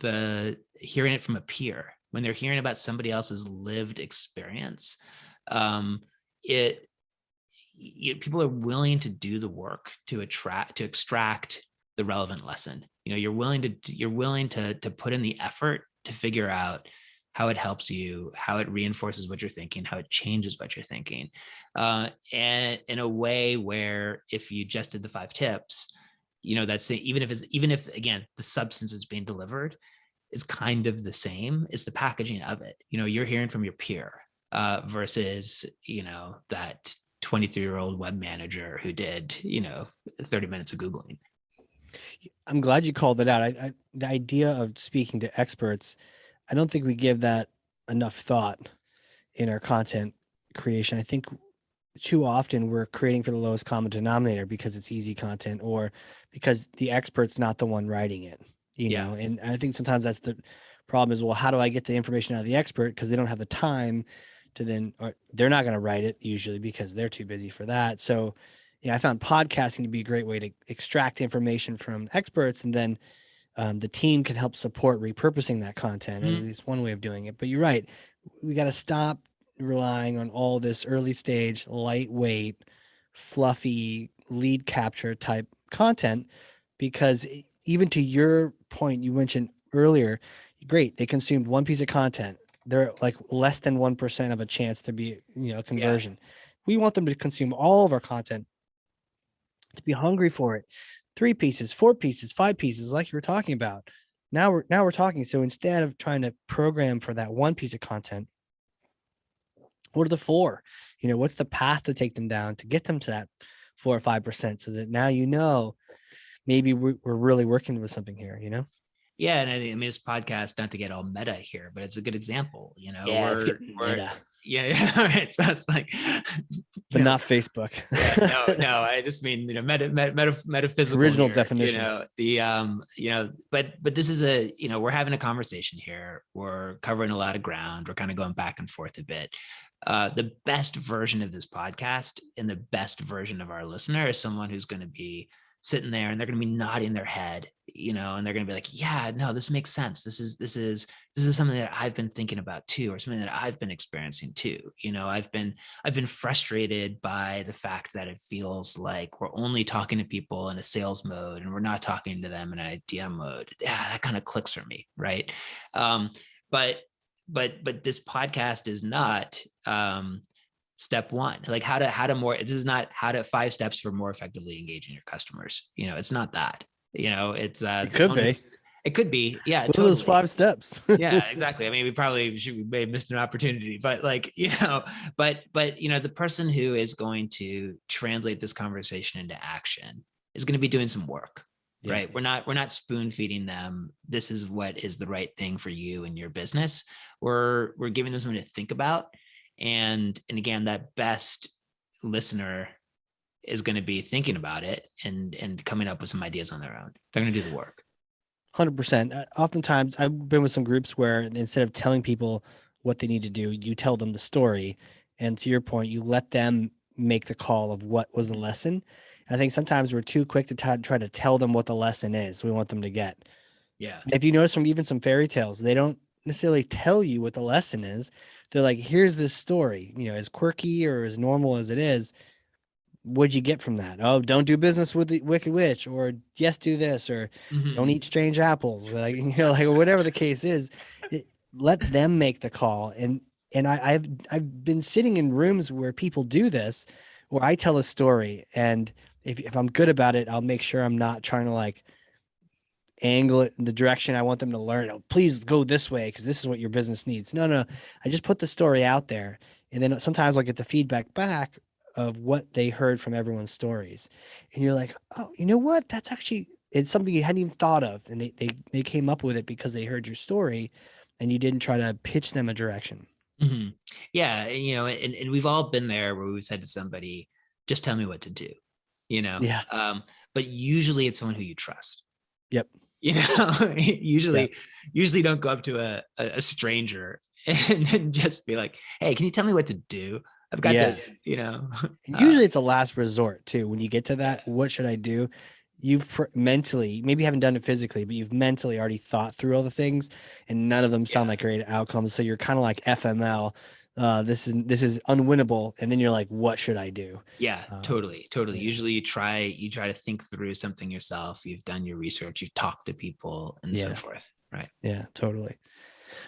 it from a peer, when they're hearing about somebody else's lived experience, people are willing to do the work to extract the relevant lesson. You're willing to put in the effort to figure out how it helps you, how it reinforces what you're thinking, how it changes what you're thinking, and in a way where if you just did the 5 tips, that's even if again the substance is being delivered is kind of the same, it's the packaging of it. You're hearing from your peer versus that 23-year-old web manager who did 30 minutes of Googling. I'm glad you called it out. The idea of speaking to experts, I don't think we give that enough thought in our content creation. I think too often we're creating for the lowest common denominator because it's easy content or because the expert's not the one writing it, Yeah. And I think sometimes that's the problem is, well, how do I get the information out of the expert? Because they don't have the time to then, or they're not going to write it usually because they're too busy for that. So, I found podcasting to be a great way to extract information from experts, and then the team can help support repurposing that content. At least one way of doing it. But you're right. We got to stop relying on all this early stage, lightweight, fluffy lead capture type content, because even to your point you mentioned earlier, great, they consumed one piece of content. They're like less than 1% of a chance to be, a conversion. Yeah. We want them to consume all of our content, to be hungry for it. 3 pieces, 4 pieces, 5 pieces, like you were talking about. Now we're talking. So instead of trying to program for that one piece of content, what are the 4? What's the path to take them down to get them to that 4 or 5%, so that now maybe we're really working with something here. Yeah, and I mean, this podcast, not to get all meta here, but it's a good example. Yeah, it's getting meta. Yeah. All right. So it's like, but not Facebook. Yeah, no. I just mean metaphysical original here, definition. But this is we're having a conversation here. We're covering a lot of ground. We're kind of going back and forth a bit. The best version of this podcast and the best version of our listener is someone who's going to be sitting there and they're going to be nodding their head, and they're going to be like, yeah, no, this makes sense. This is something that I've been thinking about too, or something that I've been experiencing too. I've been frustrated by the fact that it feels like we're only talking to people in a sales mode and we're not talking to them in an idea mode. Yeah, that kind of clicks for me. Right. But this podcast is not, step 1, like how to more, this is not how to 5 steps for more effectively engaging your customers. It's not that, it's it could be. It could be. Yeah. Totally. Those 5 steps. Yeah, exactly. I mean, we may have missed an opportunity, but like, but the person who is going to translate this conversation into action is going to be doing some work. Yeah. Right. We're not spoon feeding them. This is what is the right thing for you and your business. We're giving them something to think about. And again, that best listener is going to be thinking about it and coming up with some ideas on their own. They're going to do the work. 100%. Oftentimes I've been with some groups where instead of telling people what they need to do, you tell them the story. And to your point, you let them make the call of what was the lesson. I think sometimes we're too quick to try to tell them what the lesson is we want them to get. Yeah. If you notice from even some fairy tales, they don't necessarily tell you what the lesson is. They're like, here's this story, as quirky or as normal as it is, what'd you get from that? Oh, don't do business with the wicked witch, or yes, do this, or don't Mhm. eat strange apples, like, like whatever the case is. it, Let them make the call. And I've been sitting in rooms where people do this, where I tell a story, and if I'm good about it, I'll make sure I'm not trying to like angle it in the direction I want them to learn. Oh, please go this way because this is what your business needs. No, no, I just put the story out there, and then sometimes I'll get the feedback back of what they heard from everyone's stories, and you're like, oh, you know what? That's actually, it's something you hadn't even thought of, and they came up with it because they heard your story, and you didn't try to pitch them a direction. Mhm. Yeah, and we've all been there where we've said to somebody, just tell me what to do, you know. Yeah. But usually it's someone who you trust. Yep. Yep. Usually don't go up to a stranger and just be like, hey, can you tell me what to do? I've got Yes. this. And Uh, usually it's a last resort too. When you get to that, yeah, what should I do? Mentally, maybe you haven't done it physically, but you've mentally already thought through all the things, and none of them sound yeah, like great outcomes. So you're kind of like FML. This is unwinnable, and then you're like, what should I do? yeah, Um, totally. yeah, Usually you try to think through something yourself. You've done your research, you've talked to people and so yeah, forth. Right. yeah, totally.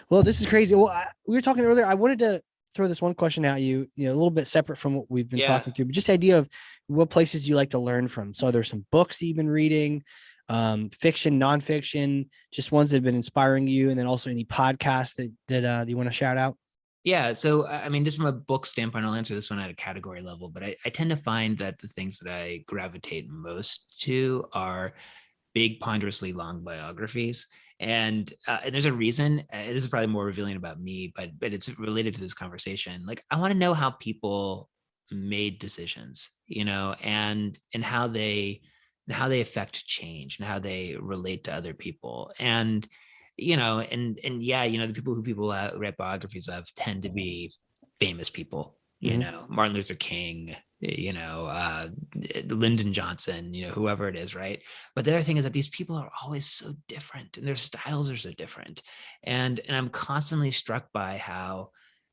Well, this is crazy. Well, we were talking earlier. I wanted to throw this one question at you, a little bit separate from what we've been Yeah. talking through, but just the idea of what places you like to learn from. So there's some books you've been reading, fiction, nonfiction, just ones that have been inspiring you, and then also any podcasts that you want to shout out. Yeah. So, I mean, just from a book standpoint, I'll answer this one at a category level, but I tend to find that the things that I gravitate most to are big, ponderously long biographies. And there's a reason. This is probably more revealing about me, but it's related to this conversation. Like, I want to know how people made decisions, and how they affect change and how they relate to other people. And yeah, the people write biographies of tend to be famous people, Hmm. Martin Luther King, Lyndon Johnson, whoever it is, right? But the other thing is that these people are always so different and their styles are so different. And I'm constantly struck by how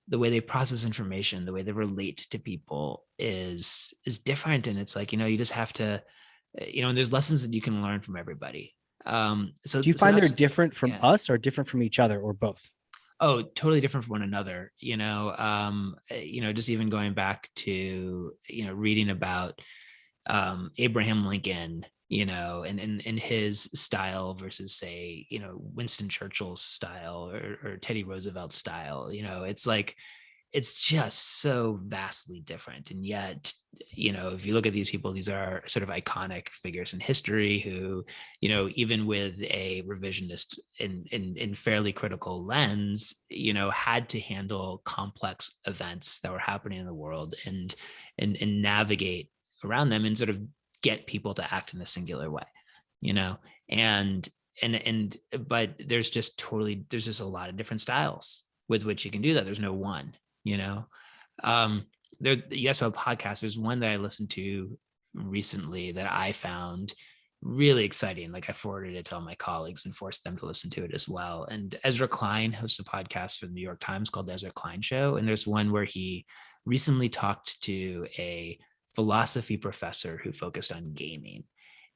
the way they process information, the way they relate to people is different. And it's like, you just have to, and there's lessons that you can learn from everybody. So Do you so find they're that's different from yeah. us or different from each other or both? Oh, totally different from one another. Just even going back to reading about Abraham Lincoln, and his style versus, say, Winston Churchill's style or Teddy Roosevelt's style. It's like it's just so vastly different. And yet, if you look at these people, these are sort of iconic figures in history who, even with a revisionist in fairly critical lens, had to handle complex events that were happening in the world and navigate around them and sort of get people to act in a singular way, you know, and but there's just a lot of different styles with which you can do that. There's no one, you know. Um, you asked about podcasts. There's one that I listened to recently that I found really exciting. Like, I forwarded it to all my colleagues and forced them to listen to it as well. And Ezra Klein hosts a podcast for the New York Times called Ezra Klein Show. And there's one where he recently talked to a philosophy professor who focused on gaming.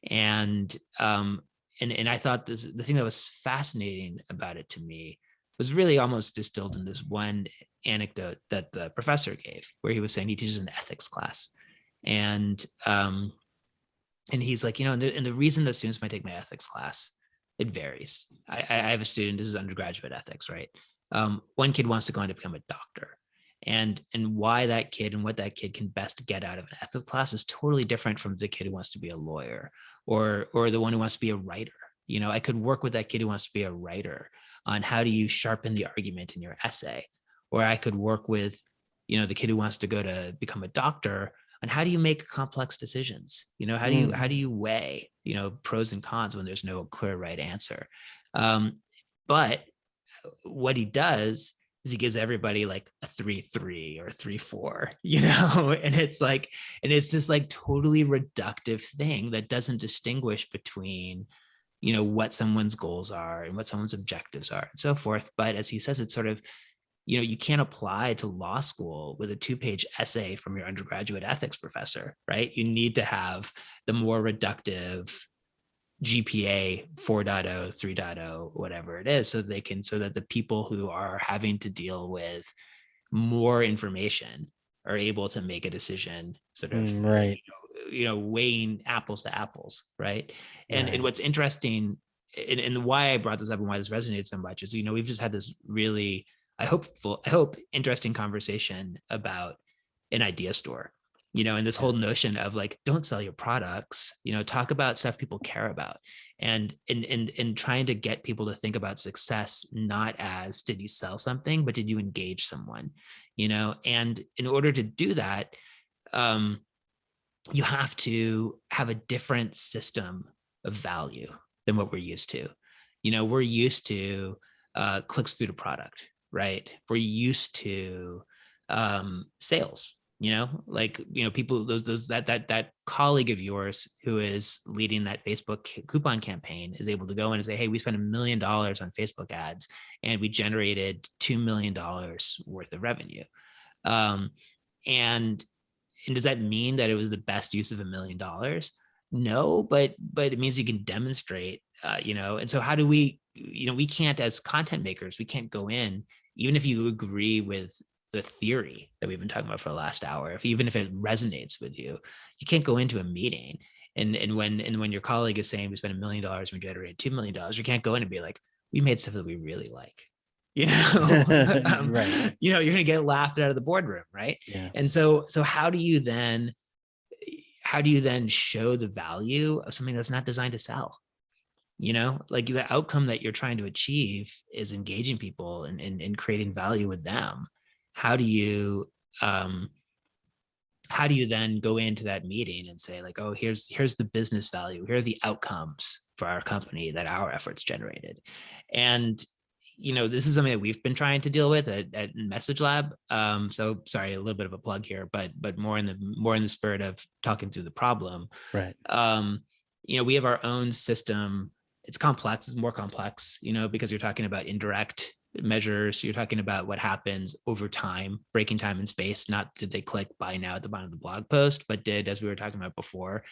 And I thought the thing that was fascinating about it to me was really almost distilled in this one anecdote that the professor gave, where he was saying he teaches an ethics class, and he's like, and the reason that students might take my ethics class, it varies. I have a student, this is undergraduate ethics, right? One kid wants to go on to become a doctor, and why that kid and what that kid can best get out of an ethics class is totally different from the kid who wants to be a lawyer or the one who wants to be a writer. I could work with that kid who wants to be a writer on how do you sharpen the argument in your essay, or I could work with the kid who wants to go to become a doctor on how do you make complex decisions. How do you weigh pros and cons when there's no clear right answer. But what he does is he gives everybody like a 3-3 or 3-4, and it's this like totally reductive thing that doesn't distinguish between what someone's goals are and what someone's objectives are and so forth. But as he says, it's sort of you can't apply to law school with a 2-page essay from your undergraduate ethics professor, right? You need to have the more reductive GPA 4.0, 3.0, whatever it is, so that the people who are having to deal with more information are able to make a decision, sort of, Right. weighing apples to apples, right? And Right. what's interesting, and why I brought this up and why this resonated so much is, we've just had this really, I hope interesting conversation about an idea store, and this whole notion of like, don't sell your products, talk about stuff people care about, and trying to get people to think about success not as, did you sell something, but did you engage someone, and in order to do that, you have to have a different system of value than what we're used to. We're used to clicks through the product, right? We're used to sales, people, that colleague of yours who is leading that Facebook coupon campaign is able to go in and say, hey, we spent $1 million on Facebook ads and we generated $2 million worth of revenue. And does that mean that it was the best use of $1 million? No, but it means you can demonstrate, and so how do we, we can't, as content makers, we can't go in, even if you agree with the theory that we've been talking about for the last hour, even if it resonates with you, you can't go into a meeting and when your colleague is saying we spent $1 million and we generated $2 million, you can't go in and be like, we made stuff that we really like. Right. You're going to get laughed out of the boardroom, right? Yeah. And so how do you then show the value of something that's not designed to sell? Like the outcome that you're trying to achieve is engaging people and creating value with them. How do you then go into that meeting and say like, oh, here's the business value, here are the outcomes for our company that our efforts generated? And this is something that we've been trying to deal with at Message Lab. So sorry, a little bit of a plug here, but more in the spirit of talking through the problem. Right. We have our own system. It's complex. It's more complex, because you're talking about indirect measures. You're talking about what happens over time, breaking time and space. Not did they click buy now at the bottom of the blog post, but did, as we were talking about before,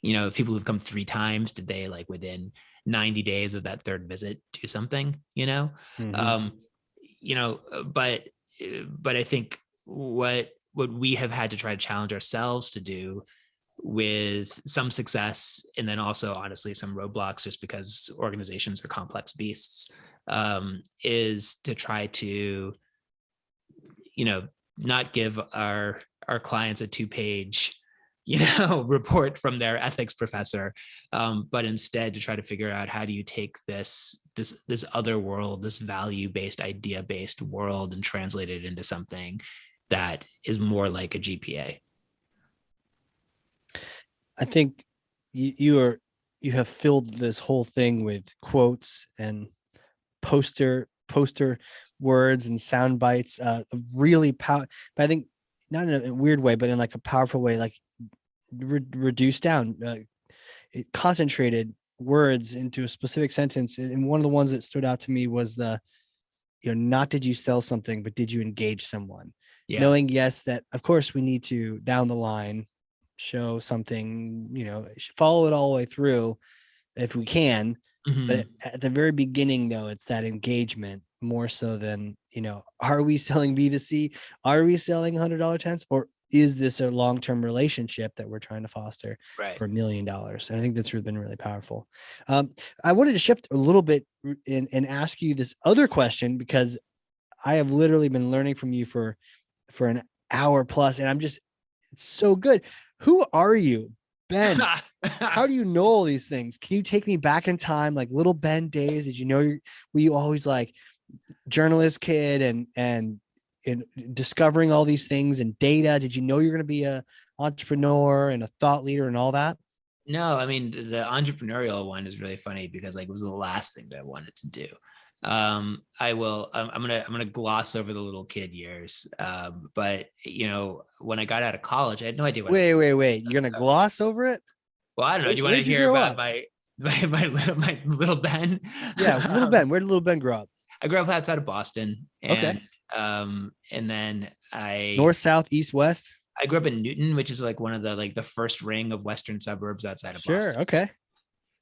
if people who've come 3 times, did they like within 90 days of that third visit do something, Mm-hmm. But I think what we have had to try to challenge ourselves to do, with some success and then also honestly some roadblocks, just because organizations are complex beasts, is to try to not give our clients a 2-page report from their ethics professor, but instead to try to figure out, how do you take this other world, this value-based, idea-based world, and translate it into something that is more like a GPA? I think you have filled this whole thing with quotes and poster words and sound bites, really but I think not in a weird way, but in like a powerful way, like reduced down, concentrated words into a specific sentence. And one of the ones that stood out to me was the, not did you sell something, but did you engage someone? Yeah. Knowing, yes, that of course we need to down the line show something, follow it all the way through if we can. Mm-hmm. But at the very beginning, though, it's that engagement more so than, are we selling B2C? Are we selling $100 tents? Or is this a long-term relationship that we're trying to foster for $1 million? And I think that's been really powerful. I wanted to shift a little bit and ask you this other question, because I have literally been learning from you for an hour plus, and it's so good. Who are you, Ben? How do you know all these things? Can you take me back in time, like little Ben days? Did you know were you always like journalist kid and discovering all these things and data? Did you know you're going to be a entrepreneur and a thought leader and all that? No, I mean, the entrepreneurial one is really funny because like it was the last thing that I wanted to do. I'm gonna gloss over the little kid years. But when I got out of college, I had no idea what. Wait. You're gonna gloss over it? Well, I don't know. Do you want to hear about my little Ben? Yeah, little Ben. Where did little Ben grow up? I grew up outside of Boston, and And then North, south, east, west. I grew up in Newton, which is like one of the first ring of Western suburbs outside of Sure. Boston. Okay.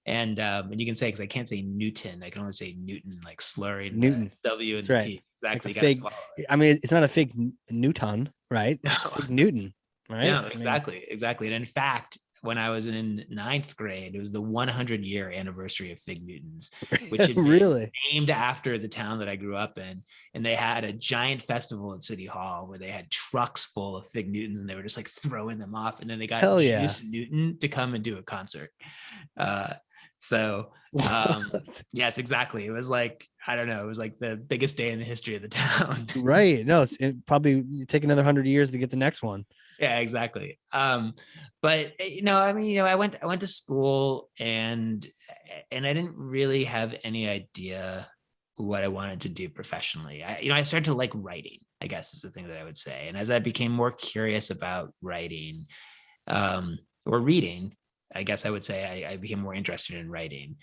And you can say, because I can't say Newton, I can only say Newton, like slurring Newton. the W and That's the right. T. Like a Exactly, you got to fig. swallow it. I mean, it's not a fig Newton, right? No, It's fig Newton, right? no, I mean, exactly. And in fact, when I was in ninth grade, it was the 100-year anniversary of Fig Newtons, which had been really? named after the town that I grew up in. And they had a giant festival at City Hall where they had trucks full of Fig Newtons and they were just like throwing them off. And then they got Hell yeah. Juice Newton to come and do a concert. Uh, so yes, exactly. It was like, I don't know, it was like the biggest day in the history of the town. Right. No, it probably take another 100 years to get the next one. Yeah, exactly. But I mean, I went to school and I didn't really have any idea what I wanted to do professionally. I started to like writing, I guess is the thing that I would say. And as I became more curious about writing, or reading, I guess I would say I became more interested in writing.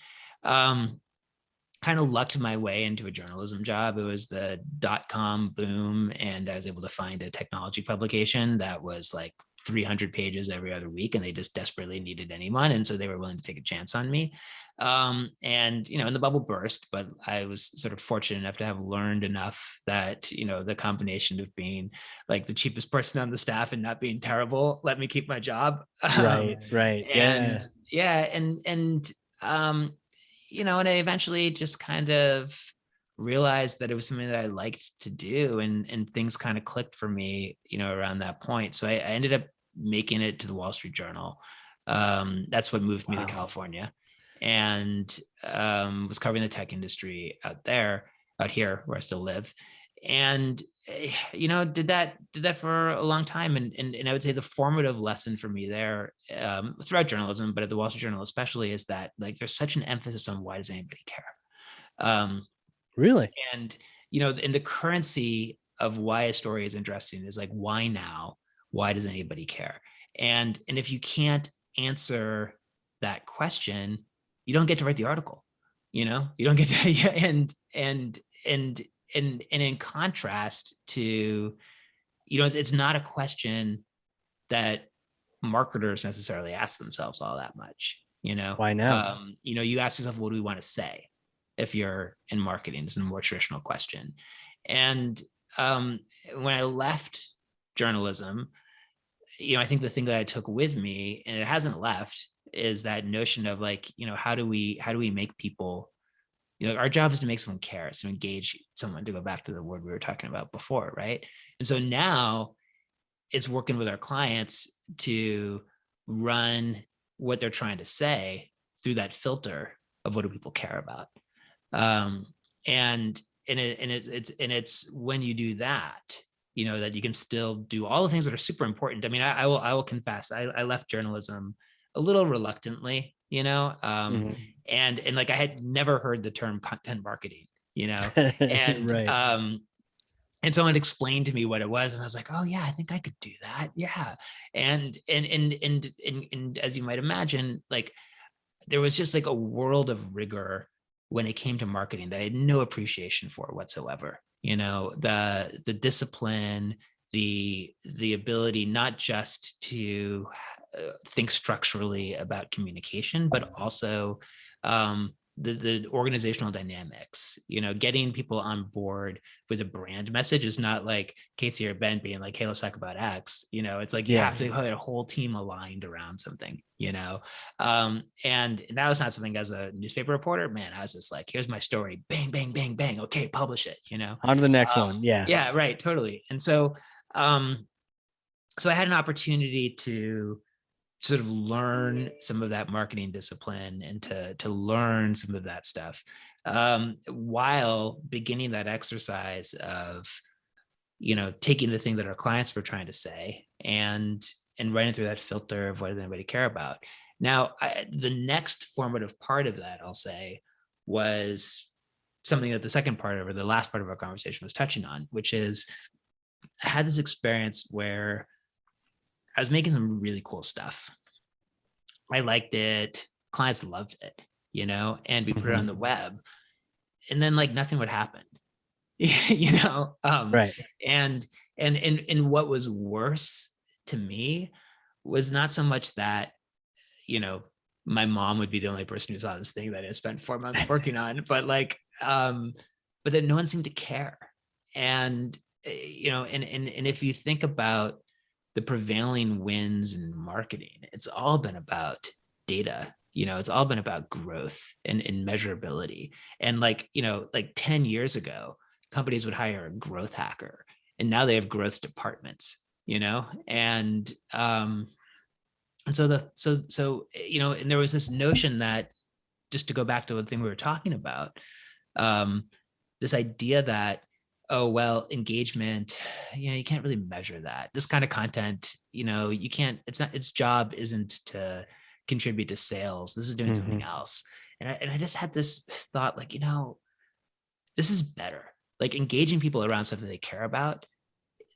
Kind of lucked my way into a journalism job. It was the .com boom, and I was able to find a technology publication that was like 300 pages every other week, and they just desperately needed anyone, and so they were willing to take a chance on me. And and the bubble burst, but I was sort of fortunate enough to have learned enough that the combination of being like the cheapest person on the staff and not being terrible let me keep my job. Right. And Yeah. and I eventually just kind of realized that it was something that I liked to do, and things kind of clicked for me, around that point. So I ended up making it to the Wall Street Journal. That's what moved me to California, and was covering the tech industry out here where I still live. And did that for a long time, and I would say the formative lesson for me there, throughout journalism, but at the Wall Street Journal especially, is that like there's such an emphasis on why does anybody care. Really? And in the currency of why a story is interesting is like, why now? Why does anybody care? And if you can't answer that question, you don't get to write the article. You don't get to and in contrast to, it's not a question that marketers necessarily ask themselves all that much. Why now? You ask yourself, what do we want to say? If you're in marketing, is a more traditional question. And when I left journalism, I think the thing that I took with me, and it hasn't left, is that notion of like, how do we make people, our job is to make someone care, to engage someone, to go back to the word we were talking about before, right? And so now it's working with our clients to run what they're trying to say through that filter of what do people care about. It's when you do that, that you can still do all the things that are super important. I mean, I will confess, I left journalism a little reluctantly, and like I had never heard the term content marketing, and right. And someone explained to me what it was, and I was like, "Oh yeah, I think I could do that." Yeah, and as you might imagine, like there was just like a world of rigor when it came to marketing that I had no appreciation for whatsoever. The discipline, the ability not just to think structurally about communication, but also the organizational dynamics. Getting people on board with a brand message is not like Casey or Ben being like, "Hey, let's talk about X." It's like you have to have a whole team aligned around something. And that was not something, as a newspaper reporter, man, I was just like, here's my story, bang, bang, bang, bang, okay, publish it. On to the next one. Yeah, right, totally. And so I had an opportunity to sort of learn some of that marketing discipline and to learn some of that stuff, while beginning that exercise of taking the thing that our clients were trying to say and running through that filter of what does anybody care about. Now, the next formative part of that, I'll say, was something that the second part of, or the last part of our conversation, was touching on, which is I had this experience where I was making some really cool stuff. I liked it. Clients loved it, and we put it on the web, and then like nothing would happen. you know. Right. And what was worse to me was not so much that, you know, my mom would be the only person who saw this thing that I spent 4 months working on, but like, but then no one seemed to care. And you know, and if you think about the prevailing winds in marketing, it's all been about data. You know, it's all been about growth and measurability. And like, you know, like 10 years ago, companies would hire a growth hacker, and now they have growth departments, you know. And so you know, and there was this notion that, just to go back to the thing we were talking about, um, this idea that, oh well, engagement, you know, you can't really measure that. This kind of content, you know, you can't. It's not. Its job isn't to contribute to sales. This is doing something else. And I just had this thought, like, you know, this is better. Like engaging people around stuff that they care about.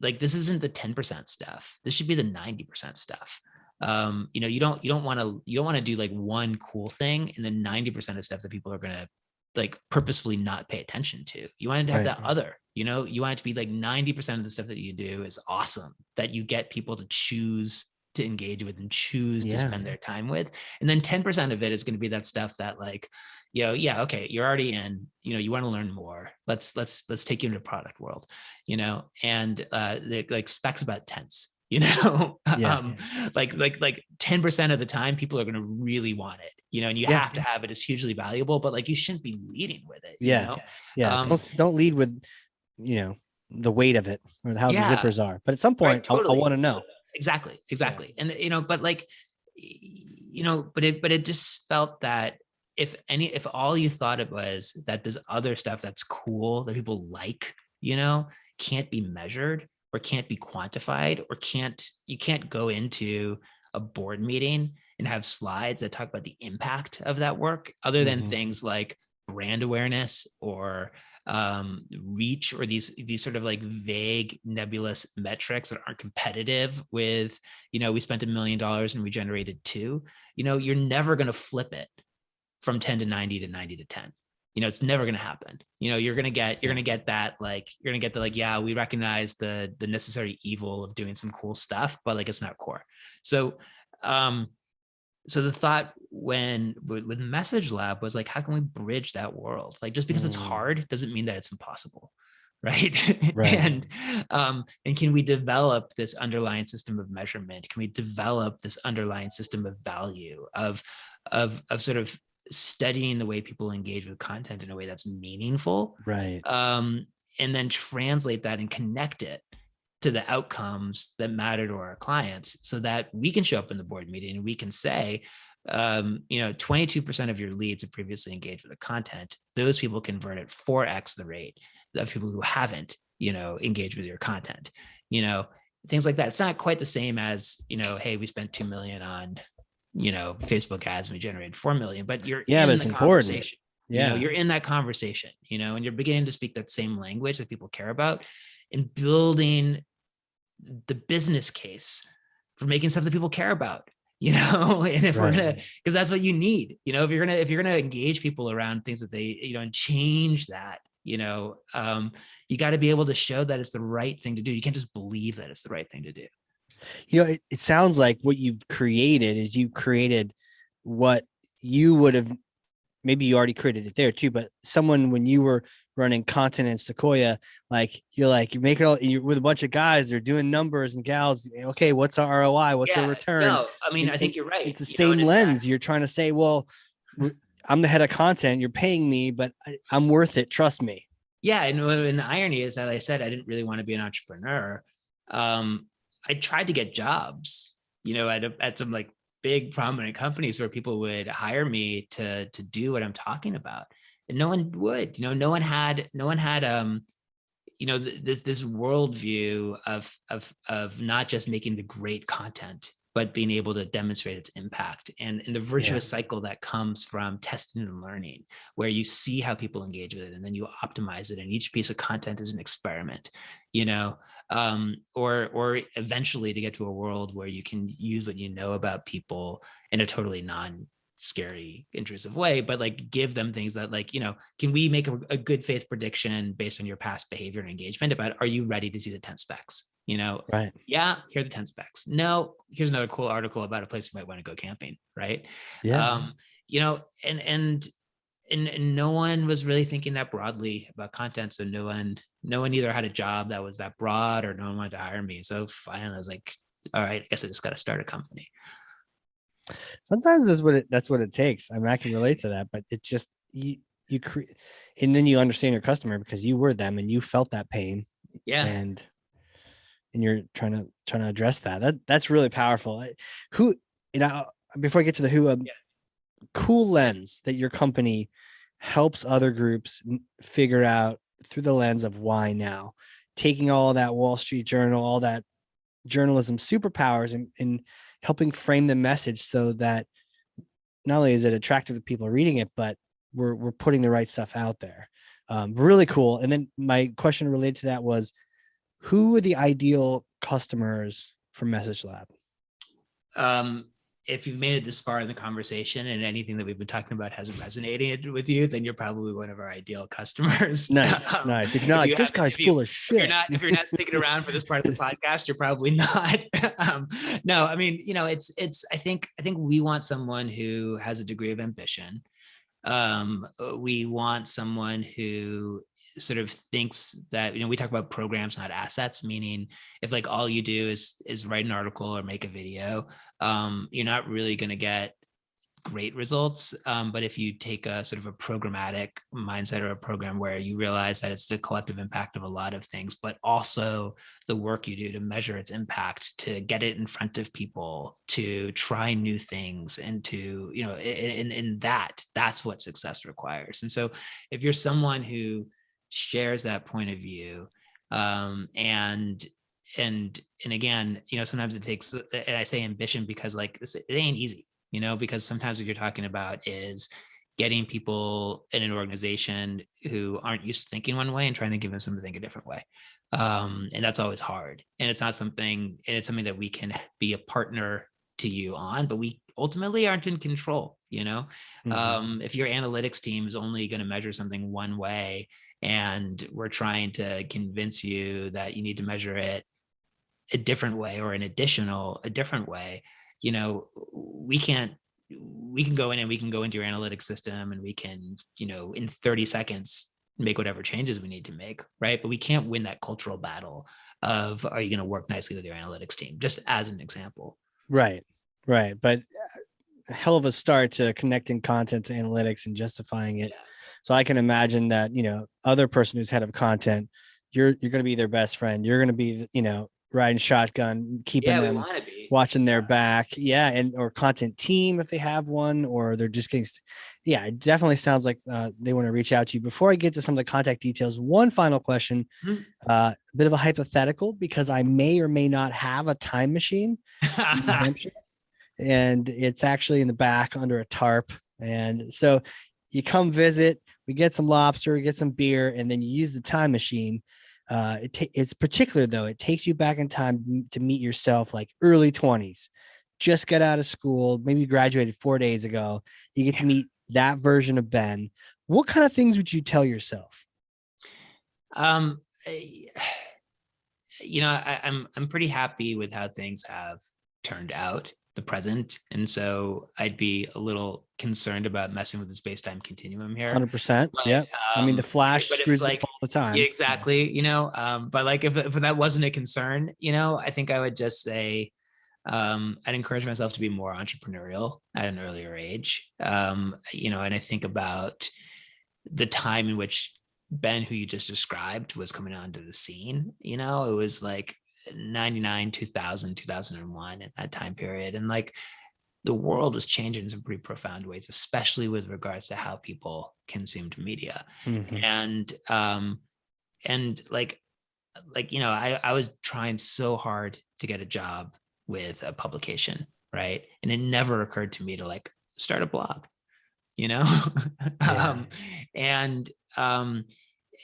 Like this isn't the 10% stuff. This should be the 90% stuff. You know, you don't want to do like one cool thing and then 90% of stuff that people are gonna like purposefully not pay attention to. You want to have that other, you know, you want it to be like 90% of the stuff that you do is awesome, that you get people to choose to engage with and choose to spend their time with. And then 10% of it is going to be that stuff that, like, you know, yeah, okay, you're already in, you know, you want to learn more. Let's take you into product world, you know, and like specs about tense, you know. Like 10% of the time people are going to really want it, you know, and you have to have it as hugely valuable, but like you shouldn't be leading with it, you know. Don't lead with, you know, the weight of it or how the zippers are, but at some point totally. I want to know. Exactly. And you know, but like, you know, but it just felt that if all you thought it was that this other stuff that's cool that people like, you know, can't be measured or can't be quantified, or you can't go into a board meeting and have slides that talk about the impact of that work, other than things like brand awareness or reach, or these sort of like vague nebulous metrics that aren't competitive with, you know, we spent $1 million and we generated 2, you know, you're never going to flip it from 10 to 90 to 90 to 10. You know, it's never going to happen. You know, you're going to get that, like, you're going to get the, like, yeah, we recognize the necessary evil of doing some cool stuff, but like, it's not core. So, so the thought with Message Lab was like, how can we bridge that world? Like, just because it's hard doesn't mean that it's impossible, right? And can we develop this underlying system of measurement? Can we develop this underlying system of value of sort of studying the way people engage with content in a way that's meaningful, right? And then translate that and connect it to the outcomes that matter to our clients, so that we can show up in the board meeting and we can say, you know, 22% of your leads have previously engaged with the content. Those people convert at 4x the rate of people who haven't, you know, engaged with your content, you know, things like that. It's not quite the same as, you know, hey, we spent 2 million on, you know, Facebook ads and we generated 4 million, but you're in the conversation. You know, you're in that conversation, you know, and you're beginning to speak that same language that people care about, and building the business case for making stuff that people care about, you know. And if we're gonna, because that's what you need, you know, if you're gonna engage people around things that they, you know, and change that, you know, you got to be able to show that it's the right thing to do. You can't just believe that it's the right thing to do. You know, it sounds like what you've created is you created what you would have, maybe you already created it there too, but someone, when you were running content in Sequoia, like you're making all, you're with a bunch of guys, they're doing numbers and gals. Okay, what's our ROI? What's our return? No, I mean, I think you're right. It's the same lens. You're trying to say, well, I'm the head of content. You're paying me, but I'm worth it. Trust me. Yeah, and the irony is, as I said, I didn't really want to be an entrepreneur. I tried to get jobs, you know, at some like big prominent companies where people would hire me to do what I'm talking about, and no one would. You know, no one had you know, this worldview of not just making the great content, but being able to demonstrate its impact, and the virtuous cycle that comes from testing and learning, where you see how people engage with it and then you optimize it, and each piece of content is an experiment, you know, or eventually to get to a world where you can use what you know about people in a totally scary, intrusive way, but like give them things that like, can we make a good faith prediction based on your past behavior and engagement about, are you ready to see the 10 specs? Right. Yeah, here are the 10 specs. No, here's another cool article about a place you might want to go camping. Right. Yeah. And no one was really thinking that broadly about content. So no one either had a job that was that broad, or no one wanted to hire me. So finally I was like, all right, I guess I just got to start a company. Sometimes that's what it takes. I mean, I can relate to that, but it's just you create, and then you understand your customer because you were them and you felt that pain, Yeah. and you're trying to address that. That's really powerful. Who, before I get to the who, cool lens that your company helps other groups figure out through the lens of why now, taking all that Wall Street Journal, all that journalism superpowers, and helping frame the message so that not only is it attractive to people reading it, but we're putting the right stuff out there. Really cool. And then my question related to that was, who are the ideal customers for Message Lab? If you've made it this far in the conversation and anything that we've been talking about hasn't resonated with you, then you're probably one of our ideal customers. Nice. Nice. If you're not, this guy's full of shit. If you're not sticking around for this part of the podcast, you're probably not. No, I mean, I think we want someone who has a degree of ambition. We want someone who sort of thinks that, we talk about programs, not assets, meaning if like all you do is write an article or make a video, you're not really going to get great results. But if you take a sort of a programmatic mindset or a program where you realize that it's the collective impact of a lot of things, but also the work you do to measure its impact, to get it in front of people, to try new things, and to, that's what success requires. And so if you're someone who shares that point of view, and again, sometimes it takes, and I say ambition because like it ain't easy, because sometimes what you're talking about is getting people in an organization who aren't used to thinking one way and trying to give them something to think a different way. And that's always hard. And it's something that we can be a partner to you on, but we ultimately aren't in control. If your analytics team is only going to measure something one way, and we're trying to convince you that you need to measure it a different way, or a different way, we can go in and we can go into your analytics system and we can, in 30 seconds, make whatever changes we need to make. Right. But we can't win that cultural battle of, are you going to work nicely with your analytics team? Just as an example. Right. But a hell of a start to connecting content to analytics and justifying it. Yeah. So I can imagine that, other person who's head of content, you're going to be their best friend. You're going to be, riding shotgun, keeping them watching their back. Yeah. And, or content team, if they have one, or they're just getting, it definitely sounds like they want to reach out to you. Before I get to some of the contact details, one final question, a bit of a hypothetical, because I may or may not have a time machine in New Hampshire, and it's actually in the back under a tarp. And so you come visit, we get some lobster, we get some beer, and then you use the time machine. It's particular though. It takes you back in time to meet yourself, like early 20s, just got out of school, maybe graduated 4 days ago. You get to meet that version of Ben. What kind of things would you tell yourself? I'm pretty happy with how things have turned out, the present. And so I'd be a little concerned about messing with the space-time continuum here. 100%. Yeah. I mean, the Flash screws up all the time. Exactly. So. But like, if that wasn't a concern, I think I would just say, I'd encourage myself to be more entrepreneurial at an earlier age. And I think about the time in which Ben, who you just described, was coming onto the scene. It was like 99, 2000, 2001, at that time period. And like, the world was changing in some pretty profound ways, especially with regards to how people consumed media. Mm-hmm. And I was trying so hard to get a job with a publication, right? And it never occurred to me to like start a blog, Yeah. And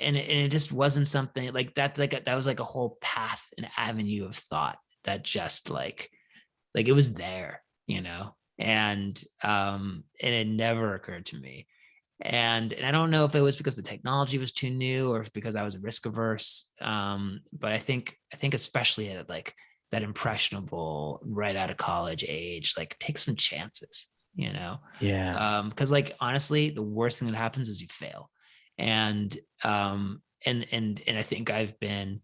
it just wasn't something like that. That was like a whole path, an avenue of thought that just like it was there, and it never occurred to me. And I don't know if it was because the technology was too new or if because I was risk averse. But I think especially at like that impressionable right out of college age, like take some chances, you know? Yeah. Because like honestly, the worst thing that happens is you fail. And I think I've been,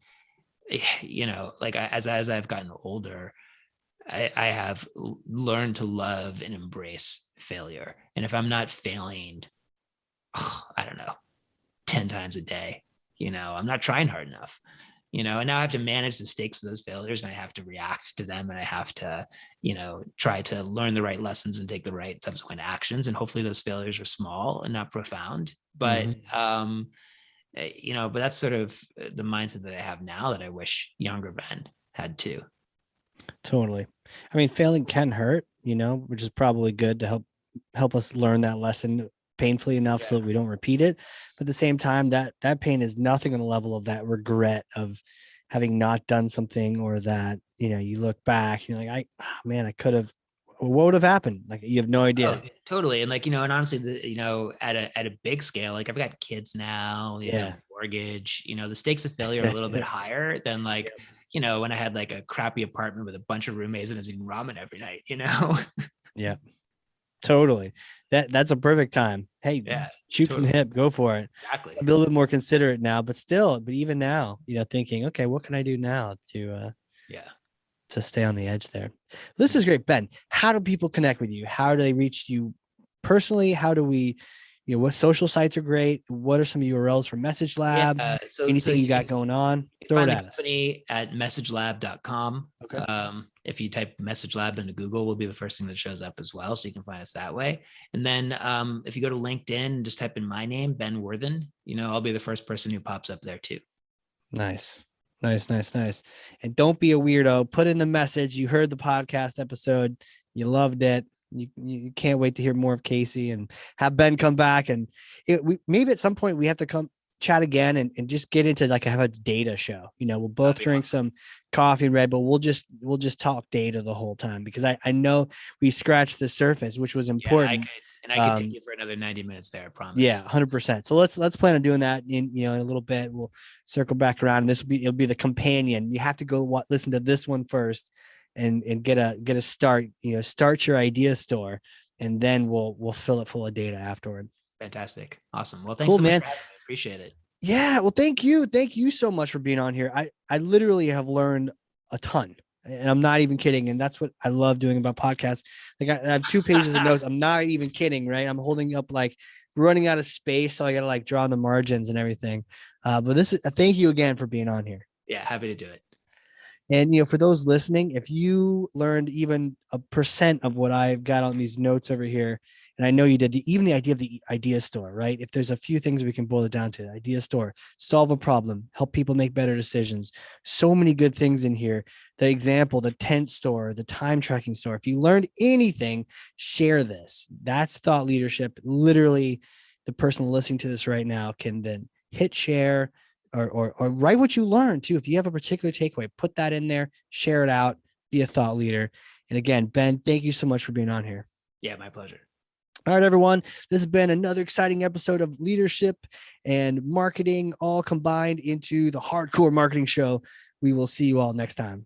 like as I've gotten older, I have learned to love and embrace failure. And if I'm not failing, I don't know, 10 times a day, I'm not trying hard enough, and now I have to manage the stakes of those failures, and I have to react to them, and I have to, try to learn the right lessons and take the right subsequent actions. And hopefully those failures are small and not profound. But, but that's sort of the mindset that I have now that I wish younger Ben had too. Totally. I mean, failing can hurt, which is probably good to help us learn that lesson painfully enough so that we don't repeat it. But at the same time, that pain is nothing on the level of that regret of having not done something, or that, you look back, you're like, man, I could have, what would have happened? Like, you have no idea. Oh, totally. And like, and honestly, at a big scale, like I've got kids now, got a mortgage, the stakes of failure are a little bit higher than like, when I had like a crappy apartment with a bunch of roommates and I was eating ramen every night, Yeah, totally. That's a perfect time. Hey, shoot from the hip, go for it. Exactly. I'm a little bit more considerate now, but even now, thinking, okay, what can I do now to stay on the edge there? This is great. Ben, how do people connect with you? How do they reach you personally? How do we, what social sites are great? What are some URLs for Message Lab? Anything you got going on? Throw it at us. Company at messagelab.com. Okay. If you type Message Lab into Google, will be the first thing that shows up as well. So you can find us that way. And then if you go to LinkedIn and just type in my name, Ben Worthen, I'll be the first person who pops up there too. Nice. And don't be a weirdo. Put in the message. You heard the podcast episode. You loved it. You can't wait to hear more of Casey and have Ben come back. And maybe at some point we have to come chat again and just get into like have a data show. We'll both drink some coffee and Red Bull. We'll just talk data the whole time, because I know we scratched the surface, which was important. I could take you for another 90 minutes there, I promise. Yeah, 100%. So let's plan on doing that in a little bit. We'll circle back around. And it'll be the companion. You have to go listen to this one first and get a start. Start your idea store, and then we'll fill it full of data afterward. Fantastic. Awesome. Well, thanks so much, man. I appreciate it. Yeah. Well, thank you. Thank you so much for being on here. I literally have learned a ton. And I'm not even kidding. And that's what I love doing about podcasts. Like I have 2 pages of notes. I'm not even kidding, right? I'm holding up like running out of space. So I got to like draw on the margins and everything. But thank you again for being on here. Yeah. Happy to do it. And, for those listening, if you learned even 1% of what I've got on these notes over here, and I know you did, even the idea of the idea store, right? If there's a few things we can boil it down to, the idea store, solve a problem, help people make better decisions. So many good things in here. The example, the tent store, the time tracking store. If you learned anything, share this. That's thought leadership. Literally, the person listening to this right now can then hit share or write what you learned too. If you have a particular takeaway, put that in there, share it out, be a thought leader. And again, Ben, thank you so much for being on here. Yeah, my pleasure. All right, everyone. This has been another exciting episode of leadership and marketing all combined into the Hardcore Marketing Show. We will see you all next time.